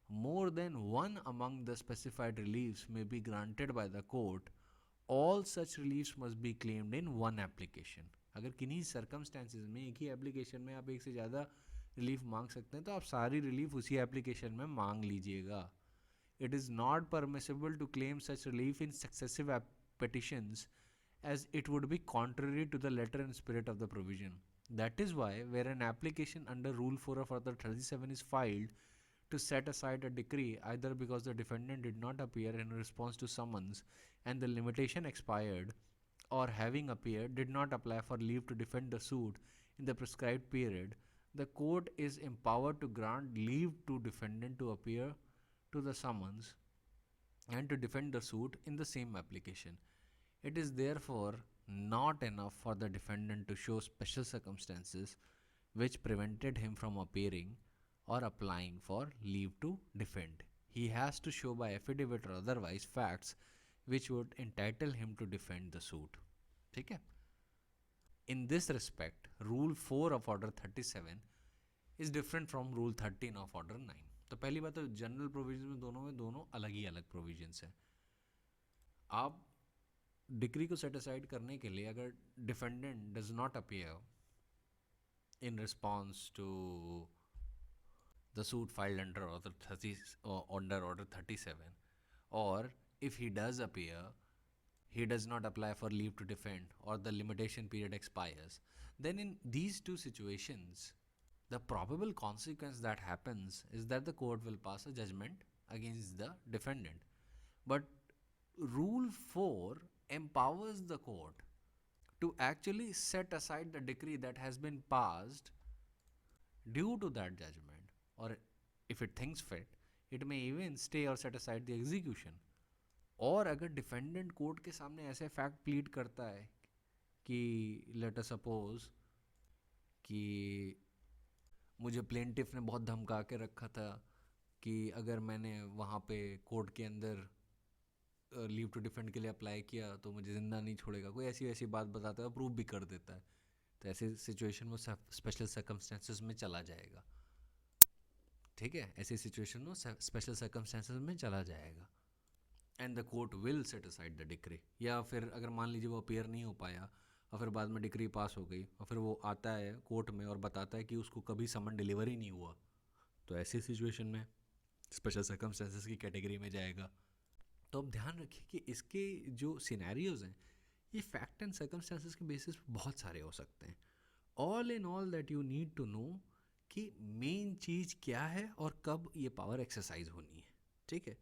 more than one among the specified reliefs may be granted by the court, all such reliefs must be claimed in one application. अगर किन्हीं circumstances में एक ही application में आप एक से ज़्यादा relief मांग सकते हैं, तो आप सारी relief उसी application में मांग लीजिएगा. It is not permissible to claim such relief in successive petitions, as it would be contrary to the letter and spirit of the provision. That is why, where an application under Rule 4 of Order 37 is filed to set aside a decree, either because the defendant did not appear in response to summons and the limitation expired, or having appeared did not apply for leave to defend the suit in the prescribed period, the court is empowered to grant leave to defendant to appear to the summons and to defend the suit in the same application. It is therefore not enough for the defendant to show special circumstances which prevented him from appearing or applying for leave to defend. He has to show by affidavit or otherwise facts which would entitle him to defend the suit. ठीक है? In this respect, Rule 4 of Order 37 is different from Rule 13 of Order 9. तो पहली बात तो general provision में दोनों अलग ही अलग प्रोविजंस हैं. आप डिक्री को सेट असाइड करने के लिए अगर defendant does not appear in response to the suit filed under order 37, or if he does appear, he does not apply for leave to defend, or the limitation period expires, then in these two situations the probable consequence that happens is that the court will pass a judgment against the defendant. But Rule 4 empowers the court to actually set aside the decree that has been passed due to that judgment, or if it thinks fit, it may even stay or set aside the execution. और अगर defendant court के सामने ऐसे fact plead करता है कि let us suppose कि मुझे प्लेंटिफ ने बहुत धमका के रखा था कि अगर मैंने वहाँ पे कोर्ट के अंदर लीव टू डिफेंड के लिए अप्लाई किया तो मुझे ज़िंदा नहीं छोड़ेगा, कोई ऐसी वैसी बात बताता है, प्रूव भी कर देता है, तो ऐसी सिचुएशन में स्पेशल सर्कमस्टेंसेस में चला जाएगा. ठीक है, ऐसी सिचुएशन में स्पेशल सर्कमस्टेंसेस में चला जाएगा and the court will set aside the decree. या फिर अगर मान लीजिए वो अपेयर नहीं हो पाया और फिर बाद में डिक्री पास हो गई और फिर वो आता है कोर्ट में और बताता है कि उसको कभी समन डिलीवरी नहीं हुआ, तो ऐसी सिचुएशन में स्पेशल सर्कमस्टेंसेस की कैटेगरी में जाएगा. तो अब ध्यान रखिए कि इसके जो सिनेरियोज हैं ये फैक्ट एंड सर्कमस्टेंसेस के बेसिस पे बहुत सारे हो सकते हैं. All in all that you need to know कि मेन चीज़ क्या है और कब ये पावर एक्सरसाइज होनी है. ठीक है,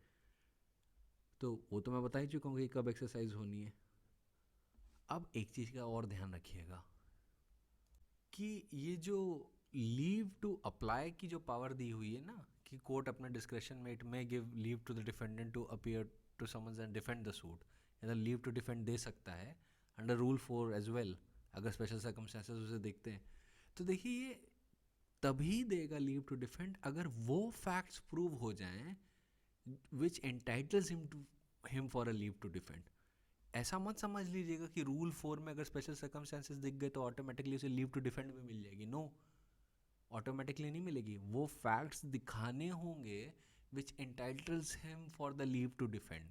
तो वो तो मैं बता ही चुका हूँ कि कब एक्सरसाइज होनी है. अब एक चीज़ का और ध्यान रखिएगा कि ये जो लीव टू अप्लाई की जो पावर दी हुई है ना कि कोर्ट अपने डिस्क्रेशन में it may give leave to the defendant to appear to summons and defend the suit, या लीव टू डिफेंड दे सकता है अंडर रूल 4 एज वेल अगर स्पेशल सर्कमस्टेंसेस उसे देखते हैं. तो देखिए ये तभी देगा लीव टू डिफेंड अगर वो फैक्ट्स प्रूव हो जाएं which entitles him for a leave to defend. ऐसा मत समझ लीजिएगा कि रूल 4 में अगर स्पेशल सर्कमस्टेंसेस दिख गए तो ऑटोमेटिकली उसे लीव टू डिफेंड भी मिल जाएगी. नो, ऑटोमेटिकली नहीं मिलेगी. वो फैक्ट्स दिखाने होंगे which entitles him for the leave to defend.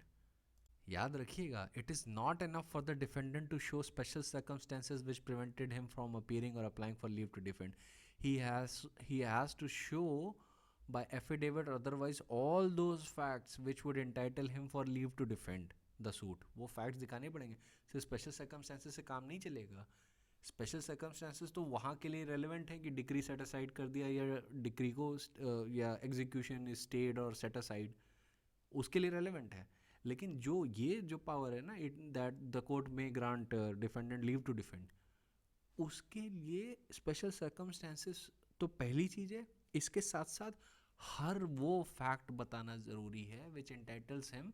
याद रखिएगा, it is not enough for the defendant to show special circumstances which prevented him from appearing और applying for leave to defend. he has to show by affidavit or otherwise all those facts which would entitle him for leave to defend the suit. वो facts दिखाने पड़ेंगे. सिर्फ special circumstances से काम नहीं चलेगा. Special circumstances तो वहाँ के लिए रेलिवेंट है कि डिक्री सेट असाइड कर दिया या डिक्री को या एग्जीक्यूशन स्टेड और सेट असाइड, उसके लिए रेलिवेंट है. लेकिन जो ये जो पावर है ना that the court may grant defendant leave to defend, उसके लिए स्पेशल सर्कमस्टेंसेस तो पहली चीज़ है. इसके साथ साथ हर वो फैक्ट बताना ज़रूरी है which entitles him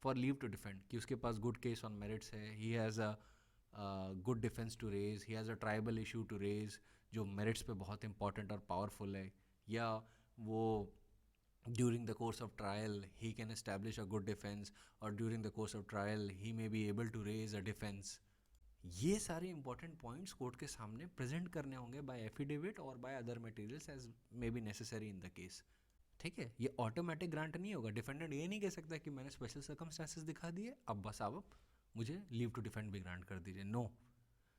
for leave to defend कि उसके पास गुड केस ऑन मेरिट्स है, he has a good defence to raise, he has a triable issue to raise जो मेरिट्स पे बहुत इंपॉर्टेंट और पावरफुल है, या वो during the course of trial he can establish a good defense, or during the course of trial he may be able to raise a defense. ये सारे important points court के सामने प्रेजेंट करने होंगे बाय एफिडेविट और by other materials as may be necessary in the case. ठीक है, ये ऑटोमेटिक ग्रांट नहीं होगा. डिफेंडेंट ये नहीं कह सकता कि मैंने स्पेशल सर्कमस्टेंसेस दिखा दिए अब बस आप मुझे लीव टू डिफेंड भी ग्रांट कर दीजिए. नो,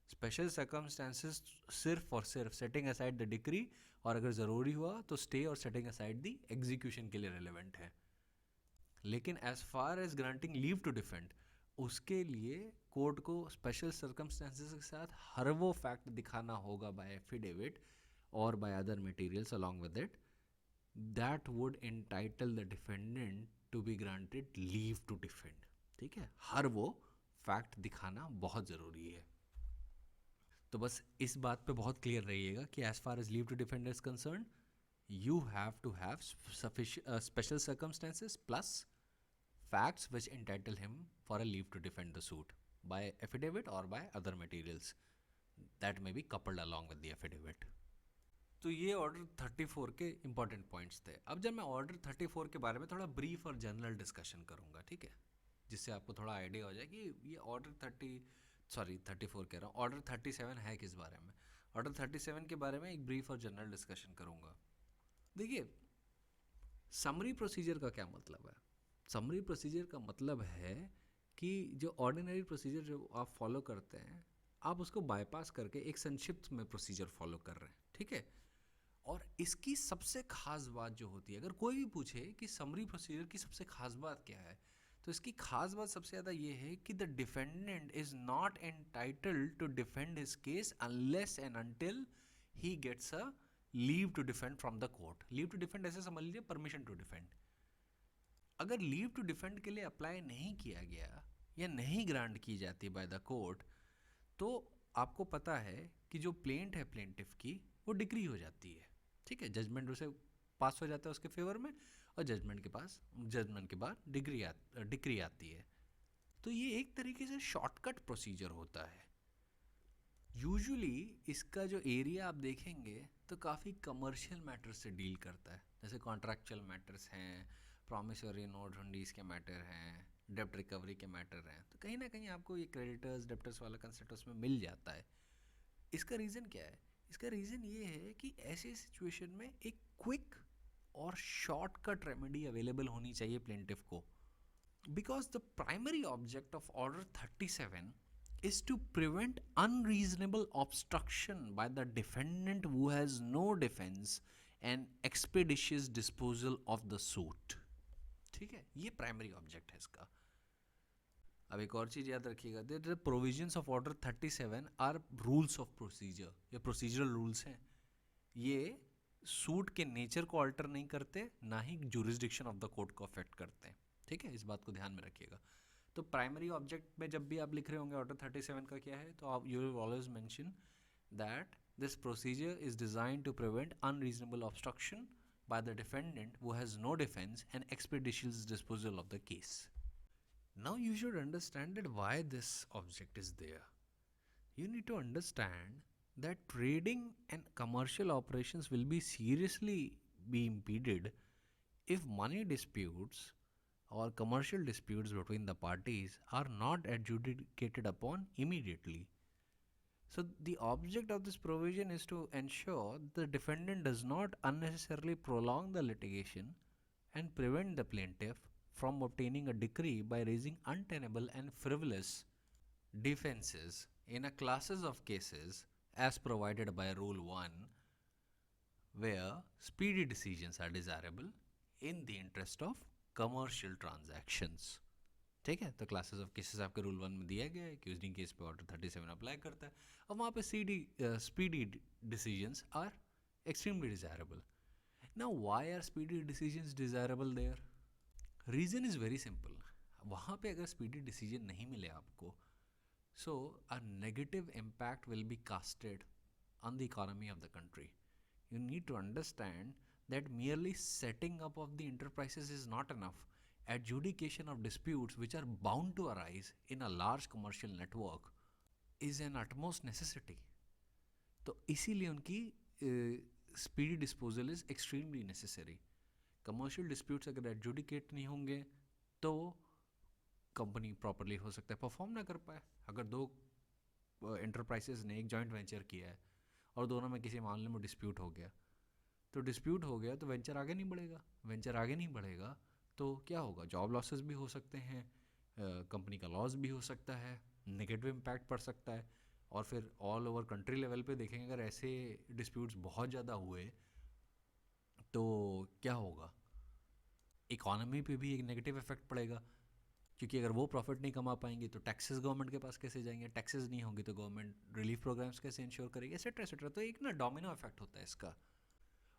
स्पेशल सर्कमस्टेंसेस सिर्फ और सिर्फ सेटिंग असाइड द डिक्री और अगर ज़रूरी हुआ तो स्टे और सेटिंग असाइड द एग्जीक्यूशन के लिए रेलिवेंट है. लेकिन as far as granting leave to defend, उसके लिए कोर्ट को स्पेशल सर्कमस्टेंसेस के साथ हर वो फैक्ट दिखाना होगा बाय एफिडेविट और by other materials along with it that would entitle the defendant to be granted leave to defend. ठीक है, हर वो फैक्ट दिखाना बहुत ज़रूरी है. तो बस इस बात पे बहुत क्लियर रहिएगा कि as far as leave to defend is concern you have to have special circumstances plus facts which entitle him for a leave to defend the suit by affidavit or by other materials that may be coupled along with the affidavit. तो ये order 34 के important points थे. अब जब मैं order 34 के बारे में थोड़ा ब्रीफ और जनरल डिस्कशन करूँगा, ठीक है, जिससे आपको थोड़ा आइडिया हो जाए कि ये ऑर्डर 34 कह रहा हूँ, ऑर्डर 37 है किस बारे में. ऑर्डर 37 के बारे में एक ब्रीफ और जनरल डिस्कशन करूँगा. देखिए, समरी प्रोसीजर का क्या मतलब है. समरी प्रोसीजर का मतलब है कि जो ऑर्डिनरी प्रोसीजर जो आप फॉलो करते हैं आप उसको बाईपास करके एक संक्षिप्त में प्रोसीजर फॉलो कर रहे हैं. ठीक है, और इसकी सबसे खास बात जो होती है, अगर कोई भी पूछे कि समरी प्रोसीजर की सबसे खास बात क्या है, तो इसकी खास बात सबसे ज़्यादा ये है कि the defendant is not entitled to defend his case unless and until he gets a leave to defend from the court. Leave to defend ऐसे समझ लीजिए परमिशन टू डिफेंड. अगर लीव टू डिफेंड के लिए अप्लाई नहीं किया गया या नहीं ग्रांट की जाती बाय द कोर्ट, तो आपको पता है कि जो प्लेंट है प्लेंटिफ की वो डिक्री हो जाती है. ठीक है, जजमेंट उसे पास हो जाता है उसके फेवर में, और जजमेंट के बाद डिक्री आती है. तो ये एक तरीके से शॉर्टकट प्रोसीजर होता है. यूजुअली इसका जो एरिया आप देखेंगे तो काफ़ी कमर्शियल मैटर्स से डील करता है, जैसे कॉन्ट्रैक्चुअल मैटर्स हैं, प्रॉमिसरी नोट हुंडीज के मैटर हैं, डेप्ट रिकवरी के मैटर हैं. तो कहीं ना कहीं आपको ये क्रेडिटर्स डेप्टर्स वाला कंसेप्ट उसमें मिल जाता है. इसका रीज़न क्या है? इसका रीज़न ये है कि ऐसी सिचुएशन में एक क्विक और शॉर्टकट रेमेडी अवेलेबल होनी चाहिए प्लेंटिफ को. Because the primary object of Order 37 is to prevent unreasonable obstruction by the defendant who has no defense and expeditious disposal of the suit. ठीक है, ये प्राइमरी ऑब्जेक्ट है इसका. अब एक और चीज़ याद रखिएगा, the provisions of order 37 are rules of procedure. ये प्रोसीजरल रूल्स हैं. ये सूट के नेचर को अल्टर नहीं करते, ना ही जुरिस्डिक्शन ऑफ द कोर्ट को अफेक्ट करते हैं. ठीक है, इस बात को ध्यान में रखिएगा. तो प्राइमरी ऑब्जेक्ट में जब भी आप लिख रहे होंगे ऑर्डर 37 का क्या है, तो आप you will always mention that this procedure is designed to prevent unreasonable obstruction by the defendant who has no defense and expeditious disposal of the case. Now you should understand that why this object is there. You need to understand that trading and commercial operations will be seriously be impeded if money disputes or commercial disputes between the parties are not adjudicated upon immediately. So the object of this provision is to ensure the defendant does not unnecessarily prolong the litigation and prevent the plaintiff from obtaining a decree by raising untenable and frivolous defenses in a classes of cases as provided by Rule 1, where speedy decisions are desirable in the interest of commercial transactions. ठीक है, तो classes of cases आपके rule 1 में दिया गया है कि उस केस पे ऑर्डर 37 अप्लाई करता है. अब वहाँ पे speedy decisions are extremely desirable. Now why are speedy decisions desirable there? Reason is very simple. वहाँ पे अगर स्पीडी डिसीजन नहीं मिले आपको, so a negative impact will be casted on the economy of the country. You need to understand that merely setting up of the enterprises is not enough. Adjudication of disputes which are bound to arise in a large commercial network is an utmost necessity. तो इसीलिए उनकी speedy disposal is extremely necessary. Commercial disputes अगर adjudicate नहीं होंगे तो company properly हो सकता है परफॉर्म ना कर पाए. अगर दो एंटरप्राइजेस ने एक जॉइंट वेंचर किया है और दोनों में किसी मामले में डिस्प्यूट हो गया, तो डिस्प्यूट हो गया तो वेंचर आगे नहीं बढ़ेगा. वेंचर आगे नहीं बढ़ेगा तो क्या होगा? जॉब लॉसेस भी हो सकते हैं, कंपनी का लॉस भी हो सकता है, नेगेटिव इम्पैक्ट पड़ सकता है. और फिर ऑल ओवर कंट्री लेवल पे देखेंगे, अगर ऐसे डिस्प्यूट्स बहुत ज़्यादा हुए तो क्या होगा? इकोनॉमी पे भी एक नेगेटिव इफेक्ट पड़ेगा, क्योंकि अगर वो प्रॉफिट नहीं कमा पाएंगे तो टैक्सेस गवर्नमेंट के पास कैसे जाएंगे? टैक्सेस नहीं होंगे तो गवर्नमेंट रिलीफ प्रोग्राम्स कैसे इंश्योर करेगी, एसेट्रा एसेट्रा. तो एक ना डोमिनो इफेक्ट होता है इसका.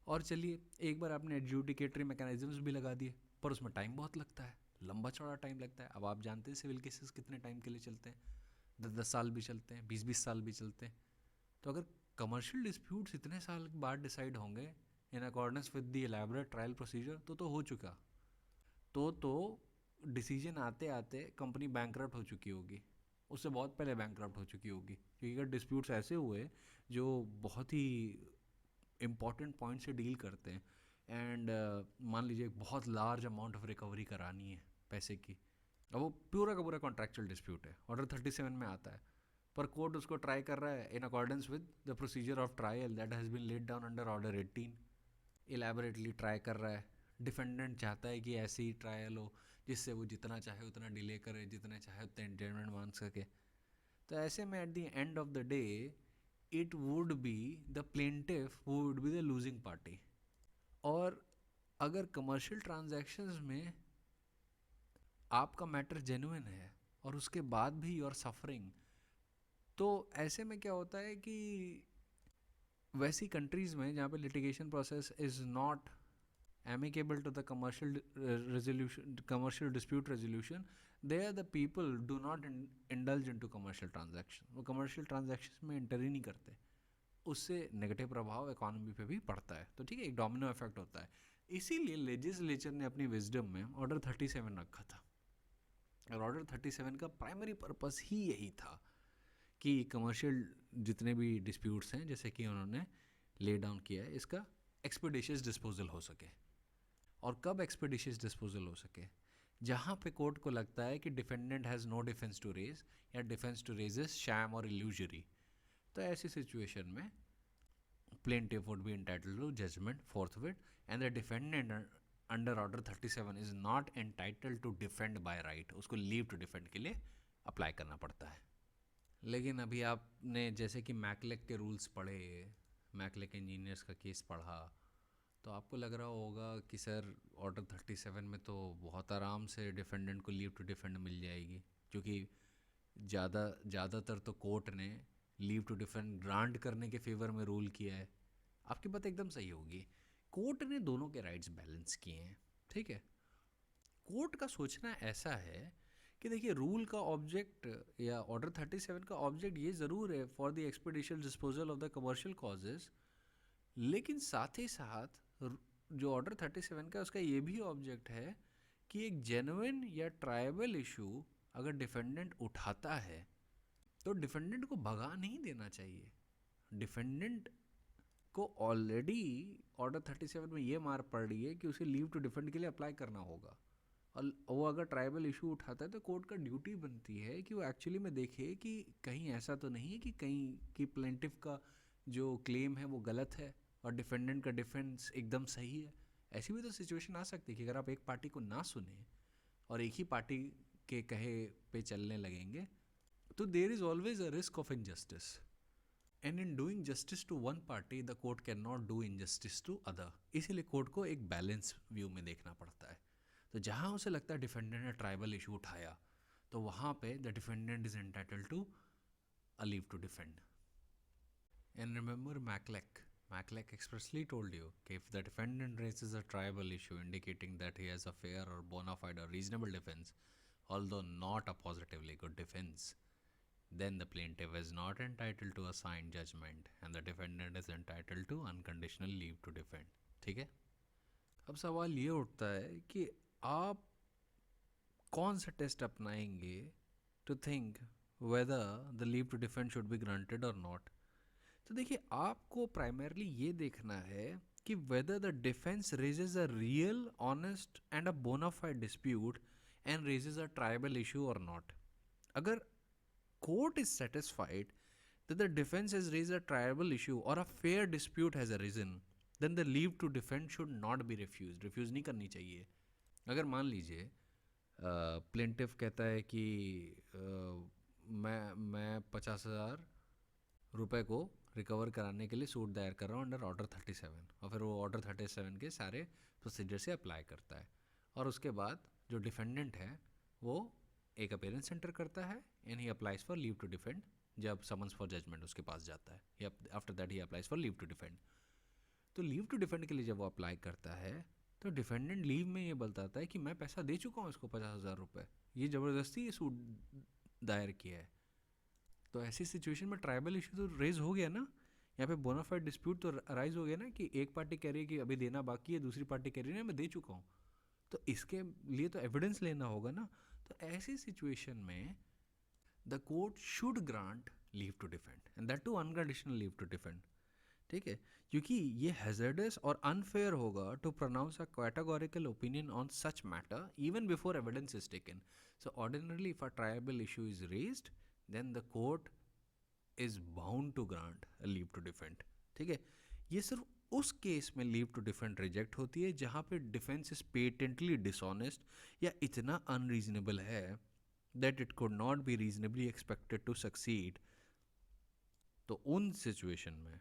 और चलिए, एक बार आपने एडजुडिकेटरी मैकेनिज्म्स भी लगा दिए, पर उसमें टाइम बहुत लगता है, लंबा चौड़ा टाइम लगता है. अब आप जानते हैं सिविल केसेस कितने टाइम के लिए चलते हैं, 10-10 साल भी चलते हैं, 20-20 साल भी चलते हैं. तो अगर कमर्शियल डिस्प्यूट्स इतने साल बाद डिसाइड होंगे इन accordance with the elaborate trial procedure, तो हो चुका. तो डिसीजन आते आते कंपनी बैंकरप्ट हो चुकी होगी, उससे बहुत पहले बैंकरप्ट हो चुकी होगी. क्योंकि अगर डिस्प्यूट्स ऐसे हुए जो बहुत ही इम्पॉर्टेंट पॉइंट से डील करते हैं, एंड मान लीजिए बहुत लार्ज अमाउंट ऑफ रिकवरी करानी है पैसे की, अब वो पूरा का पूरा कॉन्ट्रैक्चुअल डिस्प्यूट है, ऑर्डर 37 में आता है, पर कोर्ट उसको ट्राई कर रहा है in accordance with the procedure of trial that has been laid down under order 18. Elaborately try कर रहा है. डिफेंडेंट चाहता है कि ऐसी ही ट्रायल हो जिससे वो जितना चाहे उतना डिले करे, जितना चाहे उतना जजमेंट मान सके. तो ऐसे में at the end of the day it would be the plaintiff who would be the losing party. और अगर कमर्शियल ट्रांजैक्शंस में आपका मैटर जेन्युइन है और उसके बाद भी यू आर सफरिंग, तो ऐसे में क्या होता है कि वैसी कंट्रीज़ में जहाँ पे litigation process is not amicable to the commercial dispute resolution, there the people do not indulge into commercial transaction. वो commercial transactions में enter ही नहीं करते, उससे नेगेटिव प्रभाव इकोनॉमी पे भी पड़ता है। तो ठीक है, एक डोमिनो इफेक्ट होता है। इसीलिए लेजिस्लेचर ने अपनी विजडम में ऑर्डर 37 रखा था, और ऑर्डर 37 का प्राइमरी पर्पस ही यही था कि कमर्शियल जितने भी डिस्प्यूट्स हैं, जैसे कि उन्होंने ले डाउन किया है, इसका एक्सपेडिशियस डिस्पोजल हो सके। और कब एक्सपेडिशियस डिस्पोजल हो सके? जहाँ पे कोर्ट को लगता है कि defendant has no defence to raise, या defence to raise is sham और इल्यूजरी। तो ऐसी सिचुएशन में plaintiff would be entitled to judgment forthwith, and the defendant under order 37 is not entitled to defend by right. उसको leave to defend के लिए apply करना पड़ता है। लेकिन अभी आपने जैसे कि मैकलेक के रूल्स पढ़े, मैकलेक इंजीनियर्स का केस पढ़ा, तो आपको लग रहा होगा कि सर ऑर्डर 37 में तो बहुत आराम से डिफेंडेंट को लीव टू डिफेंड मिल जाएगी, क्योंकि ज़्यादातर तो कोर्ट ने लीव टू डिफेंड ग्रांट करने के फेवर में रूल किया है। आपकी बात एकदम सही होगी, कोर्ट ने दोनों के राइट्स बैलेंस किए हैं। ठीक है, कोर्ट का सोचना ऐसा है कि देखिए, रूल का ऑब्जेक्ट या ऑर्डर 37 का ऑब्जेक्ट ये ज़रूर है for the expeditious disposal of the commercial causes, लेकिन साथ ही साथ जो ऑर्डर 37 का उसका ये भी ऑब्जेक्ट है कि एक जेन्युइन या ट्राइबल इशू अगर डिफेंडेंट उठाता है तो डिफेंडेंट को भगा नहीं देना चाहिए। डिफेंडेंट को ऑलरेडी ऑर्डर 37 में ये मार पड़ रही है कि उसे लीव टू डिफेंड के लिए अप्लाई करना होगा, और वो अगर ट्राइबल इशू उठाता है तो कोर्ट का ड्यूटी बनती है कि वो एक्चुअली में देखे कि कहीं ऐसा तो नहीं है कि कहीं कि प्लेंटिफ का जो क्लेम है वो गलत है और डिफेंडेंट का डिफेंस एकदम सही है। ऐसी भी तो सिचुएशन आ सकती है कि अगर आप एक पार्टी को ना सुने और एक ही पार्टी के कहे पे चलने लगेंगे, तो there is always a risk of injustice, and in doing justice to one party the court can not do injustice to other. इसीलिए कोर्ट को एक बैलेंस व्यू में देखना पड़ता है। तो जहाँ उसे लगता है डिफेंडेंट ने ट्राइबल इशू उठाया, तो वहाँ पे the defendant is entitled to a leave to defend. And remember Macleck expressly told you that if the defendant raises a tribal issue indicating that he has a fair or bona fide or reasonable defense, although not a positively good defense, then the plaintiff is not entitled to a signed judgment and the defendant is entitled to unconditional leave to defend. ठीक है? अब सवाल ये उठता है कि आप कौन सा टेस्ट अपनाएंगे to think whether the leave to defend should be granted और नॉट। तो देखिए, आपको प्राइमरली ये देखना है कि whether the defence raises a real honest and a bona fide dispute and raises a triable issue और नॉट। अगर court is satisfied that the defense has raised a tribal issue or a fair dispute has arisen, then the leave to defend should not be refused. Refuse नहीं करनी चाहिए। अगर मान लीजिए plaintiff कहता है कि मैं 50,000 रुपए को रिकवर कराने के लिए सूट दायर कर रहा हूँ अंडर ऑर्डर 37, और फिर वो ऑर्डर 37 के सारे प्रोसीजर से अप्लाई करता है, और उसके बाद जो डिफेंडेंट है वो एक अपीयरेंस सेंटर करता है and he applies for leave to defend. जब समन्स फॉर जजमेंट उसके पास जाता है, after that he applies for leave to defend. तो लीव टू डिफेंड के लिए जब वो अप्लाई करता है तो डिफेंडेंट लीव में ये बताता है कि मैं पैसा दे चुका हूँ इसको 50,000 रुपये, ये ज़बरदस्ती ये सूट दायर किया है। तो ऐसी सिचुएशन में ट्राइबल इशू तो रेज हो गया ना, यहाँ पे बोनाफाइड डिस्प्यूट तो राइज हो गया ना, कि एक पार्टी कह रही है कि अभी देना बाकी है, दूसरी पार्टी कह रही है मैं दे चुका हूँ, तो इसके लिए तो एविडेंस लेना होगा ना। तो ऐसी सिचुएशन में the court should grant leave to defend, and that too unconditional leave to defend. ठीक है, क्योंकि ये हैजर्डस और अनफेयर होगा to pronounce a categorical opinion on such matter even before evidence is taken. So ordinarily if a triable issue is raised, then the court is bound to grant a leave to defend। ठीक है, ये सिर्फ उस case में leave to defend reject होती है जहाँ पे डिफेंस इज पेटेंटली डिसऑनेस्ट या इतना अनरीजनेबल है that it could not be reasonably expected to succeed. तो उन सिचुएशन में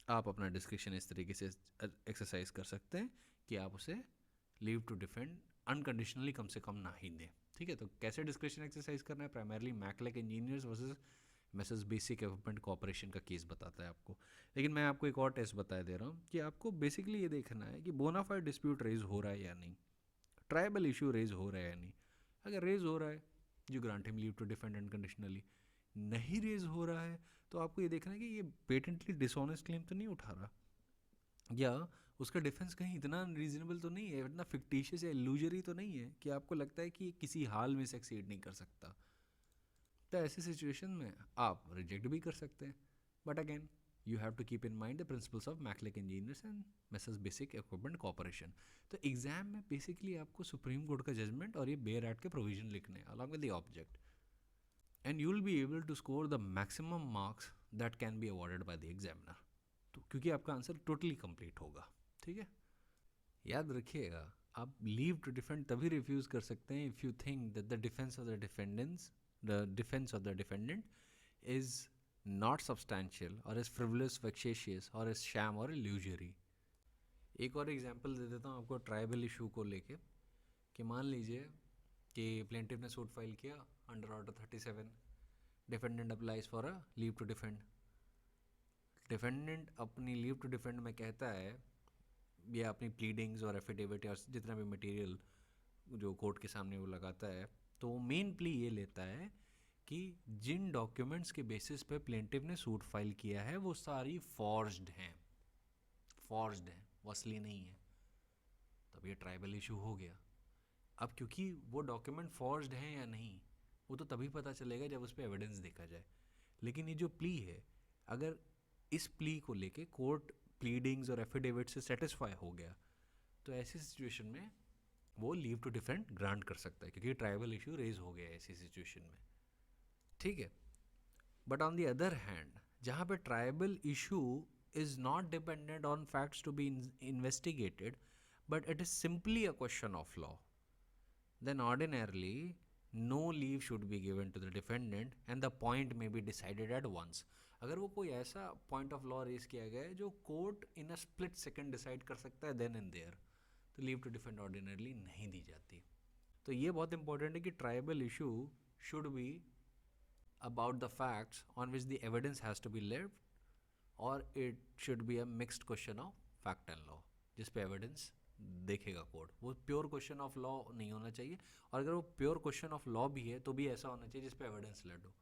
आप अपना डिस्क्रिप्शन इस तरीके से एक्सरसाइज कर सकते हैं कि आप उसे लीव टू डिफेंड अनकंडीशनली कम से कम ना ही दें। ठीक है, तो कैसे डिस्क्रिप्शन एक्सरसाइज करना है? Primarily Mechelec engineers versus messrs basic equipment corporation का केस बताता है आपको। लेकिन मैं आपको एक और टेस्ट बता दे रहा हूँ कि आपको बेसिकली ये देखना है कि बोनाफाइड डिस्प्यूट रेज हो रहा है या नहीं, ट्राइबल इशू रेज हो रहा है या नहीं। अगर रेज हो रहा है, you grant him leave to defend unconditionally. नहीं रेज हो रहा है तो आपको ये देखना है कि ये पेटेंटली डिसऑनेस्ट क्लेम तो नहीं उठा रहा, या उसका डिफेंस कहीं इतना अनरीजनेबल तो नहीं है, इतना फिक्टिशियस या इल्यूजरी तो नहीं है कि आपको लगता है कि ये किसी हाल में सक्सीड नहीं कर सकता। तो ऐसी सिचुएशन में आप रिजेक्ट भी कर सकते हैं। But again you have to keep in mind the principles of Mechelec engineers and messrs basic equipment corporation. तो एग्जाम में बेसिकली आपको सुप्रीम कोर्ट का जजमेंट और ये बेयर एक्ट के प्रोविजन लिखने हैं along with the object, and you will be able to score the maximum marks that can be awarded by the examiner. तो क्योंकि आपका आंसर टोटली कंप्लीट होगा। ठीक है, याद रखिएगा, आप लीव टू डिफेंड तभी रिफ्यूज़ कर सकते हैं if you think that the defence of the defendant is not substantial or is frivolous, vexatious or is sham or illusory. एक और एग्जांपल दे देता हूँ आपको ट्राइबल इशू को लेके, कि मान लीजिए कि प्लेंटिफ ने सूट फाइल किया under order 37, defendant applies for a leave to defend. Defendant अपनी लीव टू डिफेंड में कहता है, या अपनी प्लीडिंग्स और एफिडेविट और जितना भी मटेरियल जो कोर्ट के सामने वो लगाता है, तो मेन प्ली ये लेता है कि जिन डॉक्यूमेंट्स के बेसिस पे प्लेंटिव ने सूट फाइल किया है वो सारी फॉर्ज्ड हैं, वो असली नहीं है। तब ये ट्राइबल इशू हो गया। अब क्योंकि वो डॉक्यूमेंट फॉर्ज्ड हैं या नहीं वो तो तभी पता चलेगा जब उस पर एविडेंस देखा जाए। लेकिन ये जो प्ली है, अगर इस प्ली को लेके कोर्ट प्लीडिंग्स और एफिडेविट से सेटिस्फाई हो गया तो ऐसी सिचुएशन में वो लीव टू डिफेंड ग्रांट कर सकता है, क्योंकि ट्राइबल इशू रेज हो गया है ऐसी सिचुएशन में। ठीक है, but on the other hand जहाँ पे triable issue is not dependent on facts to be investigated but it is simply a question of law, then ordinarily no leave should be given to the defendant and the point may be decided at once. अगर वो कोई ऐसा point of law raise किया गया है जो court in a split second decide कर सकता है देन एंड देयर, तो लीव टू डिफेंड ऑर्डिनरली नहीं दी जाती। तो ये बहुत इंपॉर्टेंट है कि tribal issue should be about the facts on which the evidence has to be left, or it should be a mixed question of fact and law जिस पे evidence देखेगा कोर्ट। वो प्योर क्वेश्चन ऑफ लॉ नहीं होना चाहिए, और अगर वो प्योर क्वेश्चन ऑफ लॉ भी है तो भी ऐसा होना चाहिए जिस पे एविडेंस लेड हो।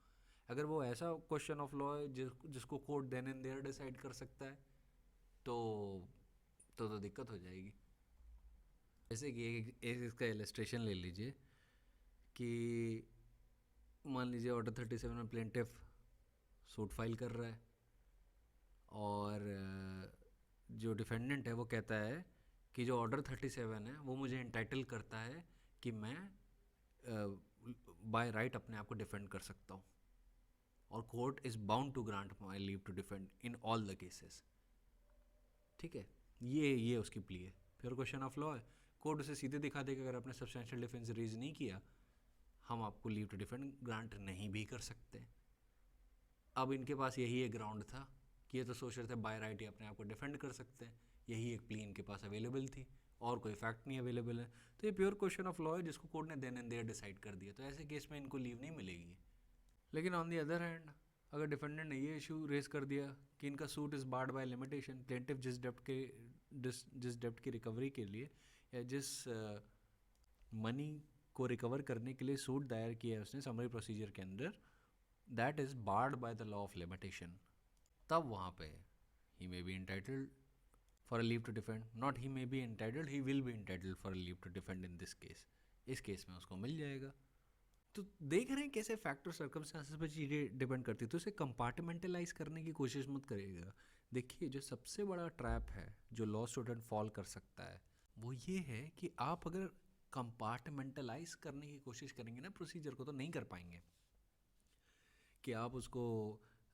अगर वो ऐसा क्वेश्चन ऑफ लॉ है जिसको court then and there decide कर सकता है तो दिक्कत हो जाएगी। जैसे कि एक इसका इलस्ट्रेशन ले लीजिए कि मान लीजिए ऑर्डर 37 में प्लेंटिफ सूट फाइल कर रहा है और जो डिफेंडेंट है वो कहता है कि जो ऑर्डर 37 है वो मुझे इंटाइटल करता है कि मैं बाय राइट अपने आप को डिफेंड कर सकता हूँ, और court is bound to grant my leave to defend in all the cases. ठीक है, ये उसकी प्ली है, प्योर क्वेश्चन ऑफ लॉ है। कोर्ट उसे सीधे दिखा देगा अगर आपने सब्सटेंशियल डिफेंस रेज नहीं किया हम आपको लीव टू डिफेंड ग्रांट नहीं भी कर सकते। अब इनके पास यही एक ग्राउंड था कि ये तो सोच रहे थे बाय राइट ही अपने आप को डिफेंड कर सकते हैं, यही एक प्ली इनके पास अवेलेबल थी और कोई फैक्ट नहीं अवेलेबल है, तो ये प्योर क्वेश्चन ऑफ लॉ है जिसको कोर्ट ने देन एंड देयर डिसाइड कर दिया, तो ऐसे केस में इनको लीव नहीं मिलेगी। लेकिन ऑन दी अदर हैंड अगर डिफेंडेंट ने ये इशू रेज कर दिया कि इनका suit is barred by limitation, plaintiff जिस डेप्ट की रिकवरी के लिए या जिस मनी को रिकवर करने के लिए सूट दायर किया है उसने समरी प्रोसीजर के अंदर, that is barred by the law of limitation, तब वहाँ पे he may be entitled for a leave to defend, not he may be entitled, he will be entitled for a leave to defend in this case. इस case में उसको मिल जाएगा। तो देख रहे हैं कैसे फैक्टर सर्कमस्टांसेस पर चीज़ें डिपेंड करती है, तो इसे कंपार्टमेंटलाइज करने की कोशिश मत करिएगा। देखिए जो सबसे बड़ा ट्रैप है जो लॉ स्टूडेंट फॉल कर सकता है वो ये है कि आप अगर कंपार्टमेंटलाइज करने की कोशिश करेंगे ना प्रोसीजर को तो नहीं कर पाएंगे, कि आप उसको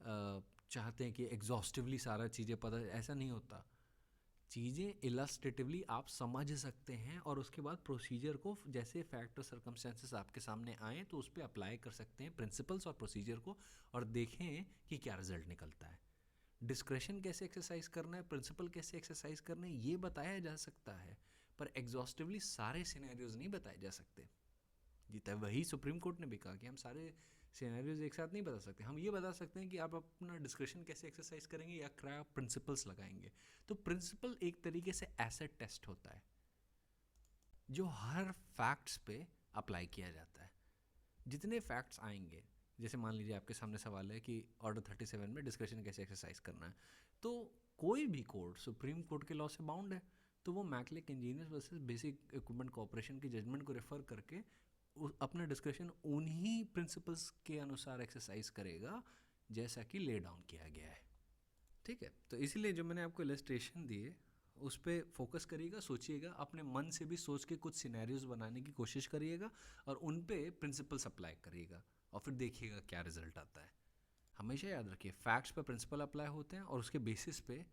चाहते हैं कि एग्जॉस्टिवली सारा चीज़ें पता, ऐसा नहीं होता। चीज़ें इलस्ट्रेटिवली आप समझ सकते हैं और उसके बाद प्रोसीजर को जैसे फैक्ट और सर्कमस्टेंसेस आपके सामने आए तो उस पर अप्लाई कर सकते हैं प्रिंसिपल्स और प्रोसीजर को, और देखें कि क्या रिजल्ट निकलता है। डिस्क्रेशन कैसे एक्सरसाइज करना है, प्रिंसिपल कैसे एक्सरसाइज करना है, ये बताया जा सकता है, पर एग्जॉस्टिवली सारे सिनेरियोज नहीं बताए जा सकते। जीता है। वही सुप्रीम कोर्ट ने भी कहा कि हम सारे सिनेरियोज एक साथ नहीं बता सकते, हम ये बता सकते हैं कि आप अपना डिस्क्रिप्शन कैसे एक्सरसाइज करेंगे या क्या प्रिंसिपल्स लगाएंगे। तो प्रिंसिपल एक तरीके से एसेट टेस्ट होता है जो हर फैक्ट्स पे अप्लाई किया जाता है। जितने फैक्ट्स आएंगे, जैसे मान लीजिए आपके सामने सवाल है कि ऑर्डर 37 में डिस्कशन कैसे एक्सरसाइज करना है, तो कोई भी कोर्ट सुप्रीम कोर्ट के लॉ से बाउंड है, तो वो Mechelec engineers versus basic equipment corporation की जजमेंट को रेफर करके अपना डिस्कशन उन्हीं प्रिंसिपल्स के अनुसार एक्सरसाइज करेगा जैसा कि ले डाउन किया गया है। ठीक है, तो इसीलिए जो मैंने आपको इलस्ट्रेशन दिए उस पर फोकस करिएगा, सोचिएगा, अपने मन से भी सोच के कुछ सिनेरियोज बनाने की कोशिश करिएगा और उन पे प्रिंसिपल्स अप्लाई करिएगा और फिर देखिएगा क्या रिजल्ट आता है। हमेशा याद रखिए, फैक्ट्स पे प्रिंसिपल अप्लाई होते हैं और उसके बेसिस पे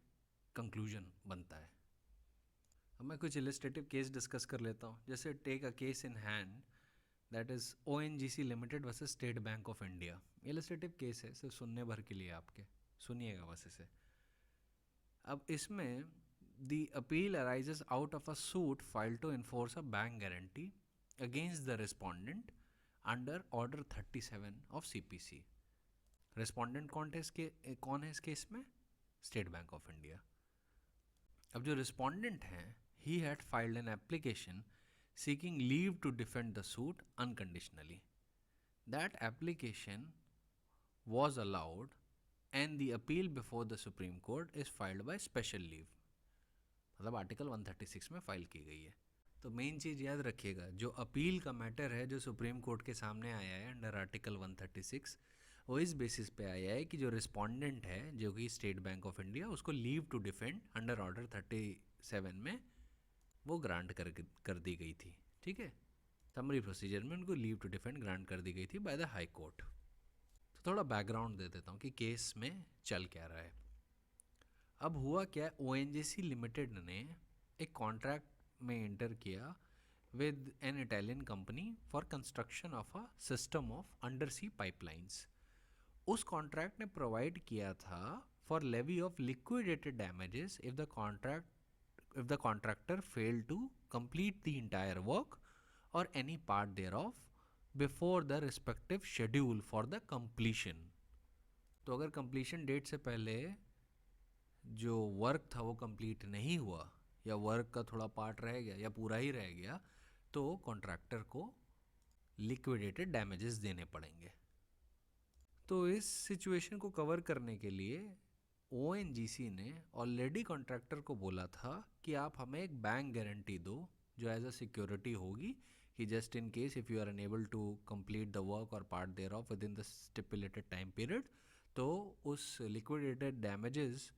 कंक्लूजन बनता है। अब मैं कुछ इलस्ट्रेटिव केस डिस्कस कर लेता हूँ। जैसे take a case in hand that is ONGC limited versus State Bank of India. Illustrative case है, सिर्फ सुनने भर के लिए, आपके सुनिएगा बस इसे। अब इसमें the appeal arises out of a suit filed to enforce a bank guarantee against the respondent under Order 37 of CPC. Respondent कौन है इस केस में? State Bank of India. अब जो रिस्पोंडेंट हैं, he had filed an application seeking leave to defend the suit unconditionally. That application was allowed and the appeal before the Supreme Court is filed by special leave. मतलब article 136 में file की गई है। तो main चीज़ याद रखिएगा, जो appeal का मैटर है जो सुप्रीम कोर्ट के सामने आया है अंडर आर्टिकल 136, वो इस बेसिस पे आया है कि जो रिस्पोंडेंट है जो कि स्टेट बैंक ऑफ इंडिया, उसको leave to defend under order 37 में वो ग्रांट कर दी गई थी। ठीक है, समरी प्रोसीजर में उनको लीव टू डिफेंड ग्रांट कर दी गई थी बाय द हाई कोर्ट। तो थोड़ा बैकग्राउंड दे देता हूँ कि केस में चल क्या रहा है। अब हुआ क्या, ONGC लिमिटेड ने एक कॉन्ट्रैक्ट में एंटर किया with an Italian company for construction of a system of under sea pipelines. उस कॉन्ट्रैक्ट ने प्रोवाइड किया था for levy of liquidated damages if the contractor fail to complete the entire work और any part thereof before the respective schedule for the completion. तो अगर completion date से पहले जो वर्क था वो कंप्लीट नहीं हुआ या वर्क का थोड़ा पार्ट रह गया या पूरा ही रह गया, तो कॉन्ट्रैक्टर को लिक्विडेटेड डैमेजेस देने पड़ेंगे। तो इस सिचुएशन को कवर करने के लिए ONGC ने ऑलरेडी कॉन्ट्रैक्टर को बोला था कि आप हमें एक बैंक गारंटी दो जो एज अ सिक्योरिटी होगी कि just in case if you are unable to complete the work और part thereof within the stipulated time period, तो उस लिक्विडेटेड डैमेजेस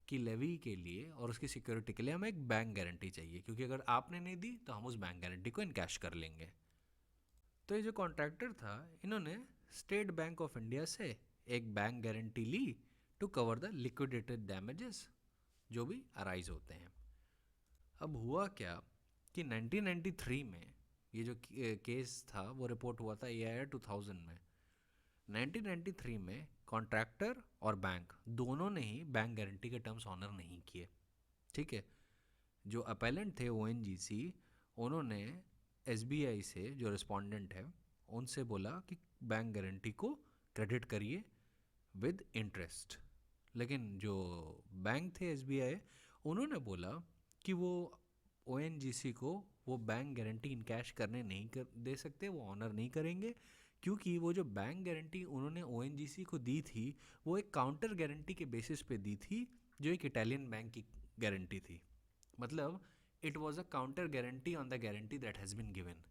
की लेवी के लिए और उसकी सिक्योरिटी के लिए हमें एक बैंक गारंटी चाहिए, क्योंकि अगर आपने नहीं दी तो हम उस बैंक गारंटी को इनकैश कर लेंगे। तो ये जो कॉन्ट्रैक्टर था, इन्होंने स्टेट बैंक ऑफ इंडिया से एक बैंक गारंटी ली to cover the liquidated damages जो भी अराइज होते हैं। अब हुआ क्या कि 1993 में ये जो केस था वो रिपोर्ट हुआ था AIR 2000 में। 1993 में कॉन्ट्रैक्टर और बैंक दोनों ने ही बैंक गारंटी के टर्म्स ऑनर नहीं किए। ठीक है, जो अपेलेंट थे ONGC, उन्होंने SBI से, जो रिस्पोंडेंट है, उनसे बोला कि बैंक गारंटी को क्रेडिट करिए विद इंटरेस्ट। लेकिन जो बैंक थे SBI, उन्होंने बोला कि वो ONGC को वो बैंक गारंटी इन कैश करने नहीं दे सकते, वो ऑनर नहीं करेंगे, क्योंकि वो जो बैंक गारंटी उन्होंने ONGC को दी थी वो एक काउंटर गारंटी के बेसिस पे दी थी जो एक इटालियन बैंक की गारंटी थी। मतलब it was a counter guarantee on the guarantee that has been given.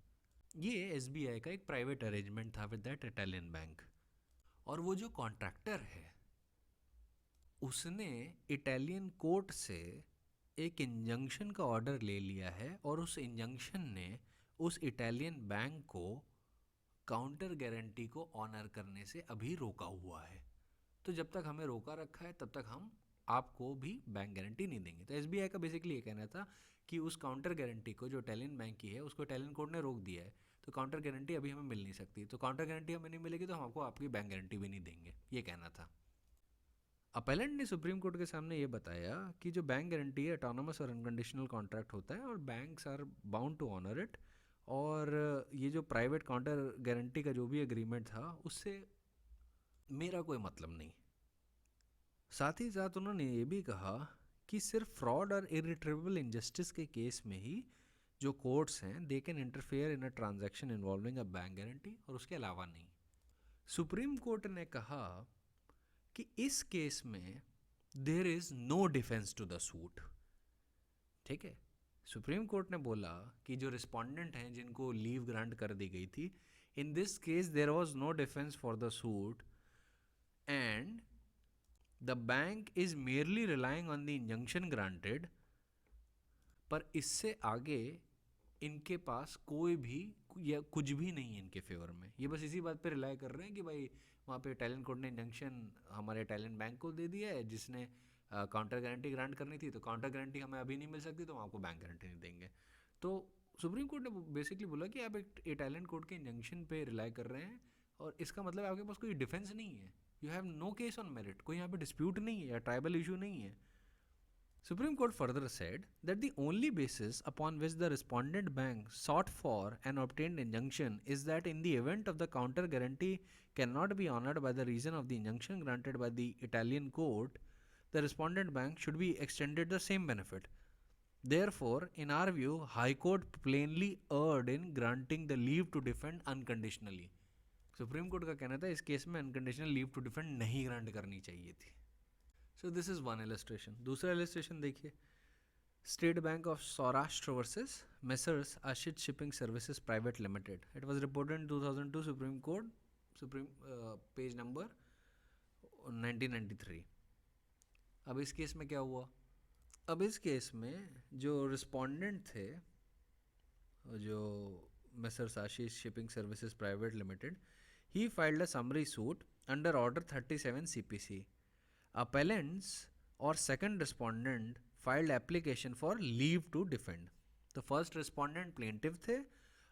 ये SBI का एक प्राइवेट अरेंजमेंट था विद दैट इटालियन बैंक। और वो जो कॉन्ट्रैक्टर है उसने इटालियन कोर्ट से एक इंजंक्शन का ऑर्डर ले लिया है और उस इंजंक्शन ने उस इटालियन बैंक को काउंटर गारंटी को ऑनर करने से अभी रोका हुआ है। तो जब तक हमें रोका रखा है तब तक हम आपको भी बैंक गारंटी नहीं देंगे। तो SBI का बेसिकली ये कहना था कि उस काउंटर गारंटी को जो इटालियन बैंक की है उसको इटालियन कोर्ट ने रोक दिया है, तो काउंटर गारंटी अभी हमें मिल नहीं सकती। तो काउंटर गारंटी हमें नहीं मिलेगी तो हम आपको आपकी बैंक गारंटी भी नहीं देंगे, ये कहना था। अपेलेंट ने सुप्रीम कोर्ट के सामने ये बताया कि जो बैंक गारंटी है ऑटोनोमस और अनकंडीशनल कॉन्ट्रैक्ट होता है और banks are bound to honour it, और ये जो प्राइवेट काउंटर गारंटी का जो भी एग्रीमेंट था उससे मेरा कोई मतलब नहीं। साथ ही साथ उन्होंने ये भी कहा कि सिर्फ फ्रॉड और इरिट्रेवेबल इनजस्टिस के केस में ही जो कोर्ट्स हैं they can interfere in a transaction involving a bank guarantee, और उसके अलावा नहीं। सुप्रीम कोर्ट ने कहा कि इस केस में there is no defence to the suit. ठीक है, सुप्रीम कोर्ट ने बोला कि जो रिस्पोंडेंट हैं जिनको लीव ग्रांट कर दी गई थी, in this case there was no defence for the suit and the bank is merely relying on the injunction granted. पर इससे आगे इनके पास कोई भी या कुछ भी नहीं है इनके फेवर में। ये बस इसी बात पे रिलाई कर रहे हैं कि भाई वहाँ पे इटालियन कोर्ट ने इंजंक्शन हमारे इटालियन बैंक को दे दिया है जिसने काउंटर गारंटी ग्रांट करनी थी, तो काउंटर गारंटी हमें अभी नहीं मिल सकती तो हम आपको बैंक गारंटी नहीं देंगे। तो सुप्रीम कोर्ट ने बेसिकली बोला कि आप एक इटालियन कोर्ट के इंजंक्शन पे रिलाई कर रहे हैं और इसका मतलब आपके पास कोई डिफेंस नहीं है, you have no case on merit, कोई यहाँ पे डिस्प्यूट नहीं है या ट्राइबल इशू नहीं है। Supreme Court further said that the only basis upon which the respondent bank sought for and obtained injunction is that in the event of the counter guarantee cannot be honored by the reason of the injunction granted by the Italian court, the respondent bank should be extended the same benefit. Therefore, in our view, High Court plainly erred in granting the leave to defend unconditionally. Supreme court का कहना था इस case में unconditional leave to defend नहीं grant करनी चाहिए थी। So this is one illustration. दूसरा इलस्ट्रेशन देखिए, state Bank of Saurashtra versus messrs आशित shipping services private limited. It was reported in 2002 supreme court, supreme page number 1993। अब इस केस में क्या हुआ? अब इस केस में जो रिस्पोंडेंट थे, जो messrs Ashish shipping services private limited, he filed a summary suit under order 37 CPC. Appellants or second respondent filed application for leave to defend. तो फर्स्ट रिस्पोंडेंट प्लेंटिव थे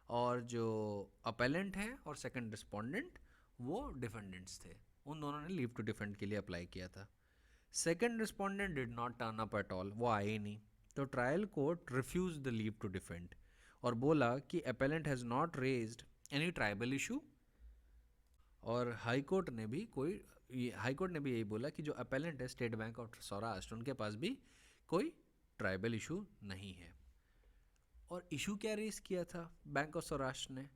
और जो अपेलेंट हैं और सेकंड रिस्पोंडेंट वो defendants थे, उन दोनों ने लीव टू डिफेंड के लिए अप्लाई किया था। Second respondent did not turn up at all, वो आए ही नहीं, तो trial court refuse the leave to defend और बोला कि appellant has not raised any triable issue. और हाई कोर्ट ने भी यही बोला कि जो अपेलेंट है स्टेट बैंक ऑफ सौराष्ट्र, उनके पास भी कोई ट्राइबल इशू नहीं है। और इशू क्या रेज किया था बैंक ऑफ सौराष्ट्र ने?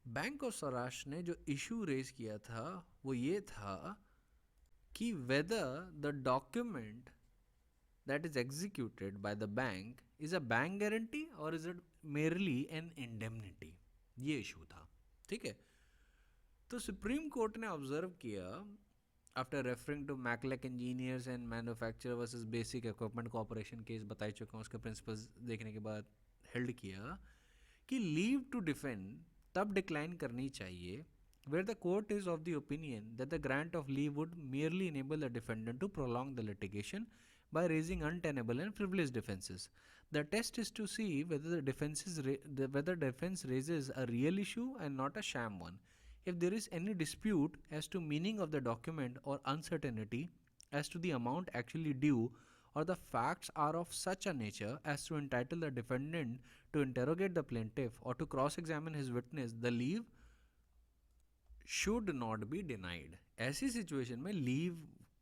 बैंक ऑफ सौराष्ट्र ने जो इशू रेज किया था वो ये था कि whether the document that is executed by the bank is a bank guarantee और is it merely an indemnity, ये इशू था। ठीक है, तो सुप्रीम कोर्ट ने ऑब्जर्व किया after referring to Mechelec engineers and manufacturer versus basic equipment corporation case बता ही चुका हूँ, उसके प्रिंसिपल्स देखने के बाद हेल्ड किया कि लीव टू डिफेंड तब डिक्लाइन करनी चाहिए where the court is of the opinion that the grant of leave would merely enable the defendant to prolong the litigation by raising untenable and frivolous defenses. The test is to see whether whether defense raises a real issue and not a sham one. If there is any dispute as to meaning of the document or uncertainty as to the amount actually due, or the facts are of such a nature as to entitle the defendant to interrogate the plaintiff or to cross-examine his witness, the leave should not be denied. ऐसी situation में leave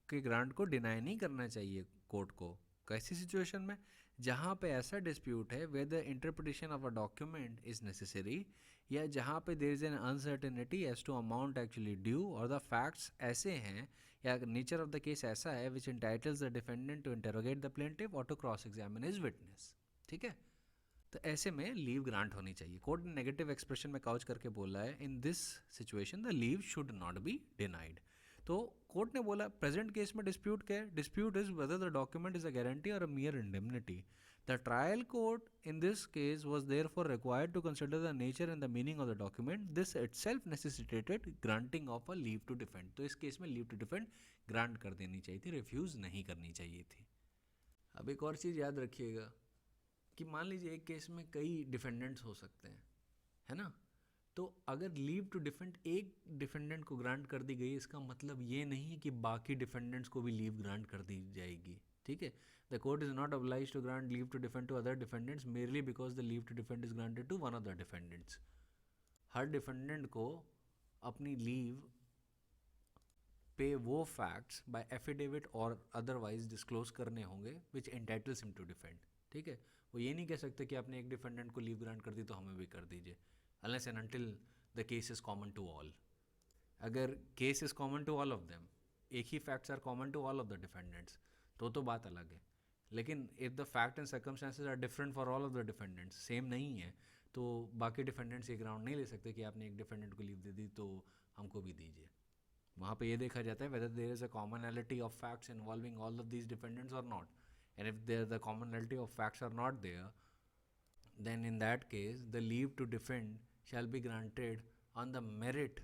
के grant को deny नहीं करना चाहिए court को। कैसी situation में? जहाँ पे ऐसा डिस्प्यूट है whether interpretation of a document is necessary, या जहाँ पे there is an uncertainty as to amount actually due, और the facts ऐसे हैं या nature of the case ऐसा है which entitles the defendant to interrogate the plaintiff or to cross-examine his witness. ठीक है, तो ऐसे में लीव ग्रांट होनी चाहिए। कोर्ट ने नेगेटिव एक्सप्रेशन में काउच करके बोला है in this situation the leave should not be denied. तो कोर्ट ने बोला प्रेजेंट केस में डिस्प्यूट क्या है? Dispute is whether the document is a guarantee और a mere indemnity. The trial court in this case was therefore required to consider the nature and the meaning of the document. This itself necessitated granting of a leave to defend. तो इस case में leave to defend grant कर देनी चाहिए थी, refuse नहीं करनी चाहिए थी। अब एक और चीज़ याद रखिएगा कि मान लीजिए एक केस में कई डिफेंडेंट्स हो सकते हैं, है ना? तो अगर लीव टू डिफेंड एक डिफेंडेंट को ग्रांट कर दी गई, इसका मतलब ये नहीं कि बाकी डिफेंडेंट्स को भी लीव ग्रांट कर दी जाएगी। ठीक है. The court is not obliged to grant leave to defend to other defendants merely because the leave to defend is granted to one of the defendants. Her defendant को अपनी leave पे वो facts bye affidavit or otherwise disclose करने होंगे which entitles him to defend. ठीक है. वो ये नहीं कह सकते कि आपने एक डिफेंडेंट को लीव ग्रांट कर दी तो हमें भी कर दीजिए, unless and until the case is common to all. अगर case is common to all of them, एक ही facts are common to all of the defendants, तो बात अलग है. लेकिन if the fact and circumstances are different for all of the defendants, same नहीं है, तो बाकी डिफेंडेंट्स ये ग्राउंड नहीं ले सकते कि आपने एक डिफेंडेंट को लीव दे दी तो हमको भी दीजिए. वहाँ पे ये देखा जाता है whether there is a commonality of facts involving all of these defendants or not. And if the commonality of facts are not there, then in that case the leave to defend shall be granted on the merit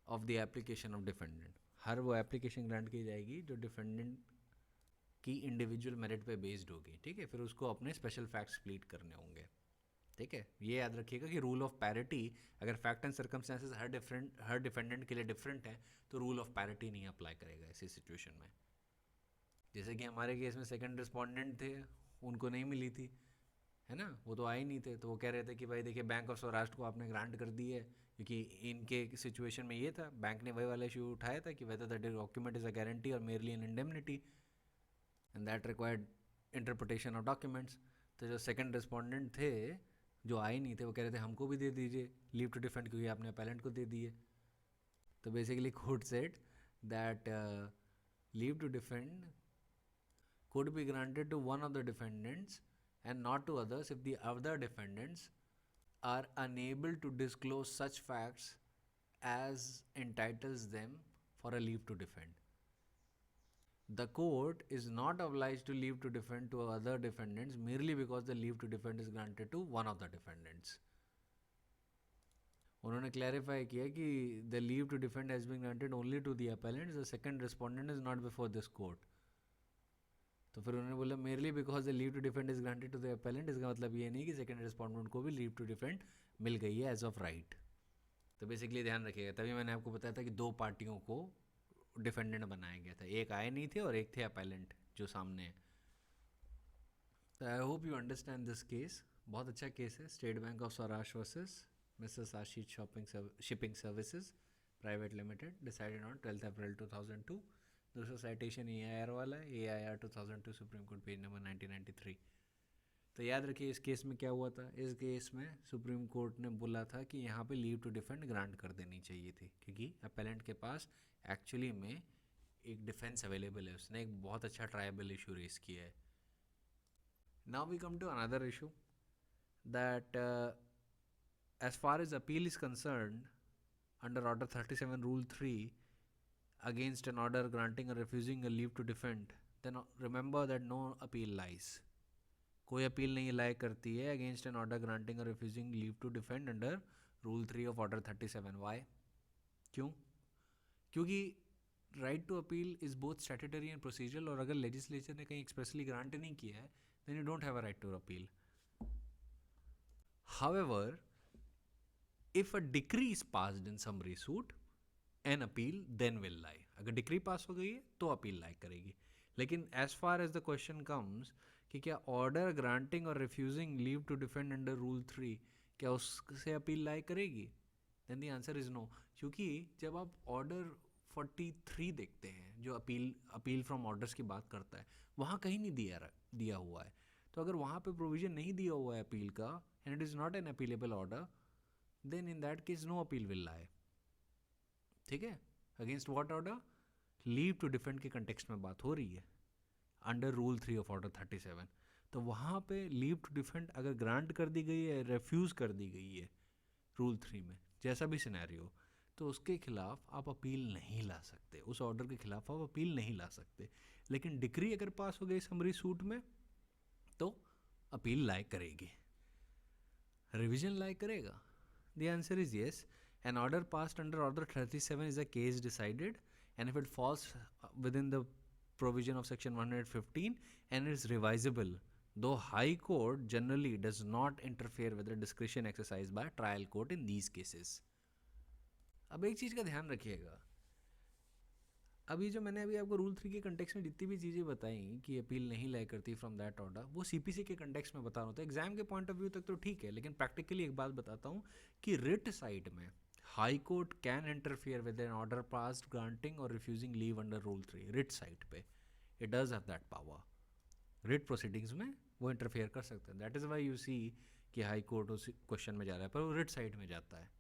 of the application of defendant. हर वो application grant की जाएगी जो defendant की individual merit पे based होगी. ठीक है. फिर उसको अपने स्पेशल फैक्ट्स प्लीड करने होंगे. ठीक है. ये याद रखिएगा कि रूल ऑफ पैरिटी, अगर fact and circumstances her defendant के लिए डिफरेंट है तो रूल ऑफ पैरिटी नहीं अप्लाई करेगा ऐसी सिचुएशन में. जैसे कि हमारे केस में सेकंड रिस्पोंडेंट थे, उनको नहीं मिली थी, है ना, वो तो आए नहीं थे, तो वो कह रहे थे कि भाई देखिए बैंक ऑफ सौराष्ट्र को आपने ग्रांट कर दी है, क्योंकि इनके सिचुएशन में ये था, बैंक ने वही वाला इशू उठाया था कि whether the document is a guarantee और merely an indemnity, and that required interpretation of documents. तो जो सेकंड रिस्पोंडेंट थे जो आए नहीं थे वो कह रहे थे हमको भी दे दीजिए लीव टू डिफेंड, क्योंकि आपने अपेलेंट को दे दिए. तो basically court said that leave to defend could be granted to one of the defendants and not to others if the other defendants are unable to disclose such facts as entitles them for a leave to defend. The court is not obliged to leave to defend to other defendants merely because the leave to defend is granted to one of the defendants. उन्होंने clarify किया कि the leave to defend has been granted only to the appellant. The second respondent is not before this court. तो फिर उन्होंने बोला merely because the leave to defend is granted to the appellant. इसका मतलब ये नहीं कि सेकंड रिस्पोंडेंट को भी लीव टू डिफेंड मिल गई है एज ऑफ राइट. तो बेसिकली ध्यान रखिएगा, तभी मैंने आपको बताया था कि दो पार्टियों को डिफेंडेंट बनाया गया था, एक आए नहीं थे और एक थे अपेलेंट जो सामने है. तो I hope you understand this case. बहुत अच्छा केस है. State Bank of Saurashtra versus Mrs Ashish shipping services private limited, decided on 12 अप्रैल 2002. दूसरा साइटेशन AIR वाला है, AIR 2002 supreme court page number 1993. तो याद रखिए इस केस में क्या हुआ था. इस केस में सुप्रीम कोर्ट ने बोला था कि यहाँ पे लीव टू डिफेंड ग्रांट कर देनी चाहिए थी, क्योंकि अपेलेंट के पास एक्चुअली में एक डिफेंस अवेलेबल है, उसने एक बहुत अच्छा ट्रायबल इशू रेस किया है. Now we come to another issue that as far as appeal is concerned under order 37 rule 3 against an order granting or refusing a leave to defend, then remember that no appeal lies. कोई appeal नहीं लाई करती है against an order granting or refusing leave to defend under rule 3 of order 37. Why? क्यों? क्योंकि right to appeal is both statutory and procedural, और अगर legislature ने कहीं expressly grant नहीं किया है then you don't have a right to appeal. However, if a decree is passed in summary suit, an appeal then will lie. अगर decree पास हो गई है तो अपील लाई करेगी. लेकिन as far as the question comes कि क्या order granting और refusing leave to defend under rule 3 क्या उससे अपील लाई करेगी, then the answer is no. क्योंकि जब आप ऑर्डर 43 देखते हैं जो अपील फ्रॉम ऑर्डर्स की बात करता है, वहाँ कहीं नहीं दिया हुआ है. तो अगर वहाँ पे प्रोविजन नहीं दिया हुआ है अपील का and it is not an appealable order, then in that case no appeal will lie. ठीक है. Against what order? Leave to defend के कंटेक्स्ट में बात हो रही है अंडर रूल 3 ऑफ ऑर्डर 37. तो वहाँ पे लीव टू डिफेंड अगर ग्रांट कर दी गई है, रेफ्यूज़ कर दी गई है रूल 3 में, जैसा भी सिनेरियो, तो उसके खिलाफ आप अपील नहीं ला सकते. उस ऑर्डर के खिलाफ आप अपील नहीं ला सकते. लेकिन डिक्री अगर पास हो गई समरी सूट में तो अपील लाई करेगी. रिविजन लाई करेगा? The answer is yes. An order passed under Order 37 is a case decided, and if it falls within the provision of Section 115 and is revisable, though High Court generally does not interfere with the discretion exercised by trial court in these cases. अब एक चीज़ का ध्यान रखिएगा, अभी जो मैंने अभी आपको रूल 3 के कंटेक्स्ट में जितनी भी चीज़ें बताई कि अपील नहीं लाई करती फ्रॉम दैट ऑर्डर, वो सीपीसी के कंटेक्स्ट में बता रहा हूँ। तो एग्जाम के पॉइंट ऑफ व्यू तक तो ठीक है, लेकिन प्रैक्टिकली एक बात बताता हूँ कि रिट साइड में high court can interfere with an order passed granting और refusing leave under rule 3। Writ side पे it does have that power. Writ proceedings में वो इंटरफेयर कर सकते हैं। That is why you see कि हाई कोर्ट उस क्वेश्चन में जा रहा है, पर वो रिट साइड में जाता है।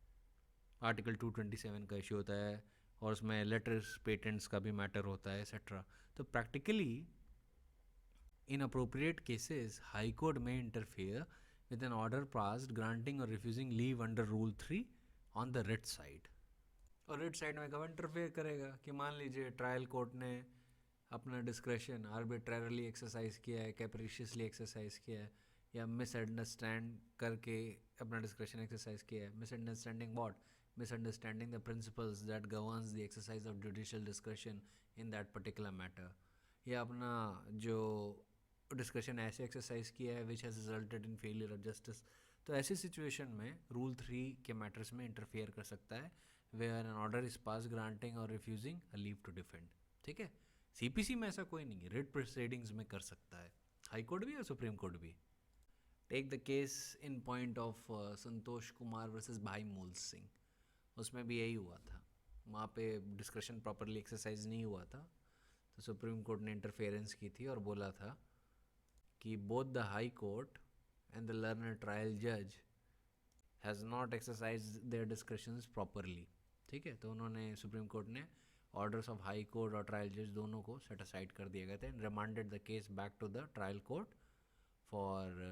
आर्टिकल 227 का इशू होता है और उसमें लेटर्स पेटेंट्स का भी मैटर होता है एक्सेट्रा। तो practically in appropriate cases high court may interfere with an order passed granting और refusing leave under rule 3 on the writ side. और रिट साइड में कब इंटरफेयर करेगा कि मान लीजिए ट्रायल कोर्ट ने अपना डिस्क्रेशन आर्बिट्रेरली एक्सरसाइज किया है, कैप्रिशियसली एक्सरसाइज किया है, या मिसअंडरस्टैंड करके अपना डिस्क्रेशन एक्सरसाइज किया है। Misunderstanding what? Misunderstanding the principles that governs the exercise of judicial discretion in that particular matter, या अपना जो डिस्कशन ऐसे एक्सरसाइज किया है which has resulted in failure of justice. तो ऐसी सिचुएशन में रूल 3 के मैटर्स में इंटरफेयर कर सकता है where an order is pass granting और refusing a leave to defend. ठीक है, सीपीसी में ऐसा कोई नहीं है, रिट प्रोसीडिंग्स में कर सकता है हाई कोर्ट भी और सुप्रीम कोर्ट भी। Take the case in point of Santosh Kumar versus Bhai Mool Singh. उसमें भी यही हुआ था, वहाँ पे डिस्कशन प्रॉपरली एक्सरसाइज नहीं हुआ था, तो सुप्रीम कोर्ट ने इंटरफेरेंस की थी और बोला था कि both the high court and the learned trial जज has not exercise their discretions properly. ठीक है, तो उन्होंने सुप्रीम कोर्ट ने ऑर्डर्स ऑफ हाई कोर्ट और ट्रायल जज दोनों को सेट असाइड कर दिए गए थे and remanded the case back to the trial court for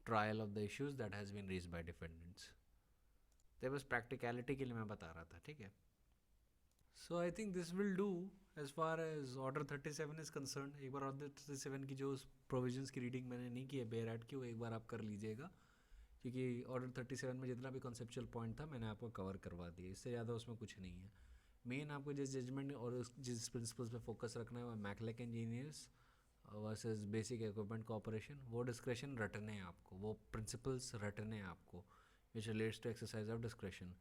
trial of the issues that has been raised by defendants. तो बस प्रैक्टिकलिटी के लिए मैं बता रहा था। ठीक है, so I think this will do as far as order 37 is concern. एक बार ऑर्डर 37 की जो प्रोविजंस की रीडिंग मैंने नहीं की है बेयर एड की, वो एक बार आप कर लीजिएगा, क्योंकि ऑर्डर 37 में जितना भी कॉन्सेप्चुअल पॉइंट था मैंने आपको कवर करवा दिया, इससे ज़्यादा उसमें कुछ नहीं है। मेन आपको जिस जजमेंट और जिस प्रिंसिपल्स पे फोकस रखना है वो Mechelec engineers versus basic equipment corporation. वो डिस्क्रेशन रटने हैं आपको, वो प्रिंसिपल्स रटने हैं आपको which relates to exercise of discretion.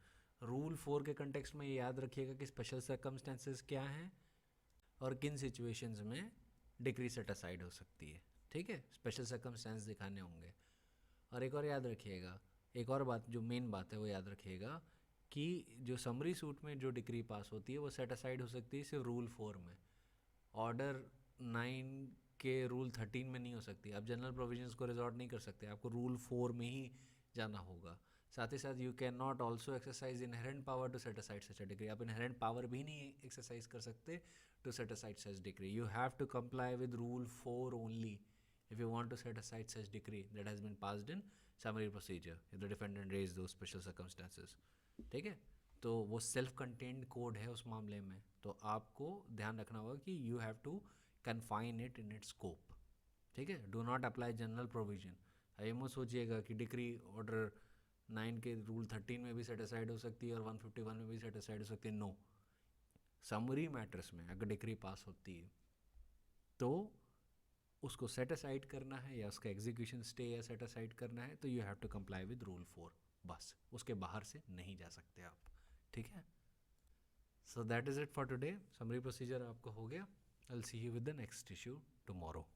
Rule 4 के कंटेक्स्ट में ये याद रखिएगा कि स्पेशल सर्कमस्टेंसेस क्या हैं और किन सिचुएशंस में डिक्री सेट असाइड हो सकती है। ठीक है, स्पेशल सर्कमस्टेंस दिखाने होंगे। और एक और याद रखिएगा, एक और बात जो मेन बात है वो याद रखिएगा कि जो समरी सूट में जो डिक्री पास होती है वो सेट असाइड हो सकती है सिर्फ रूल 4 में, ऑर्डर 9 के रूल 13 में नहीं हो सकती। आप जनरल प्रोविजंस को रिजॉर्ट नहीं कर सकते, आपको रूल 4 में ही जाना होगा। साथ ही साथ you can not also exercise inherent power to set aside such a decree. आप इनहेरेंट पावर भी नहीं एक्सरसाइज कर सकते to set aside such decree. You have to comply with rule 4 only if you want to set aside such decree that has been passed in summary procedure if the defendant raised those special circumstances। ठीक है, तो वो self contained code है उस मामले में, तो आपको ध्यान रखना होगा कि you have to confine it in its scope. ठीक है, do not apply general provision. ये मत सोचिएगा कि डिक्री ऑर्डर 9 के रूल 13 में भी सेट असाइड हो सकती है और 151 में भी सेट असाइड हो सकती है। नो, समरी मैटर्स में अगर डिक्री पास होती है तो उसको सेट असाइड करना है या उसका एग्जीक्यूशन स्टे या सेट असाइड करना है, तो you have to comply with rule 4, बस उसके बाहर से नहीं जा सकते आप। ठीक है, so that is it for today. Summary procedure आपको हो गया। I will see you with the next issue tomorrow.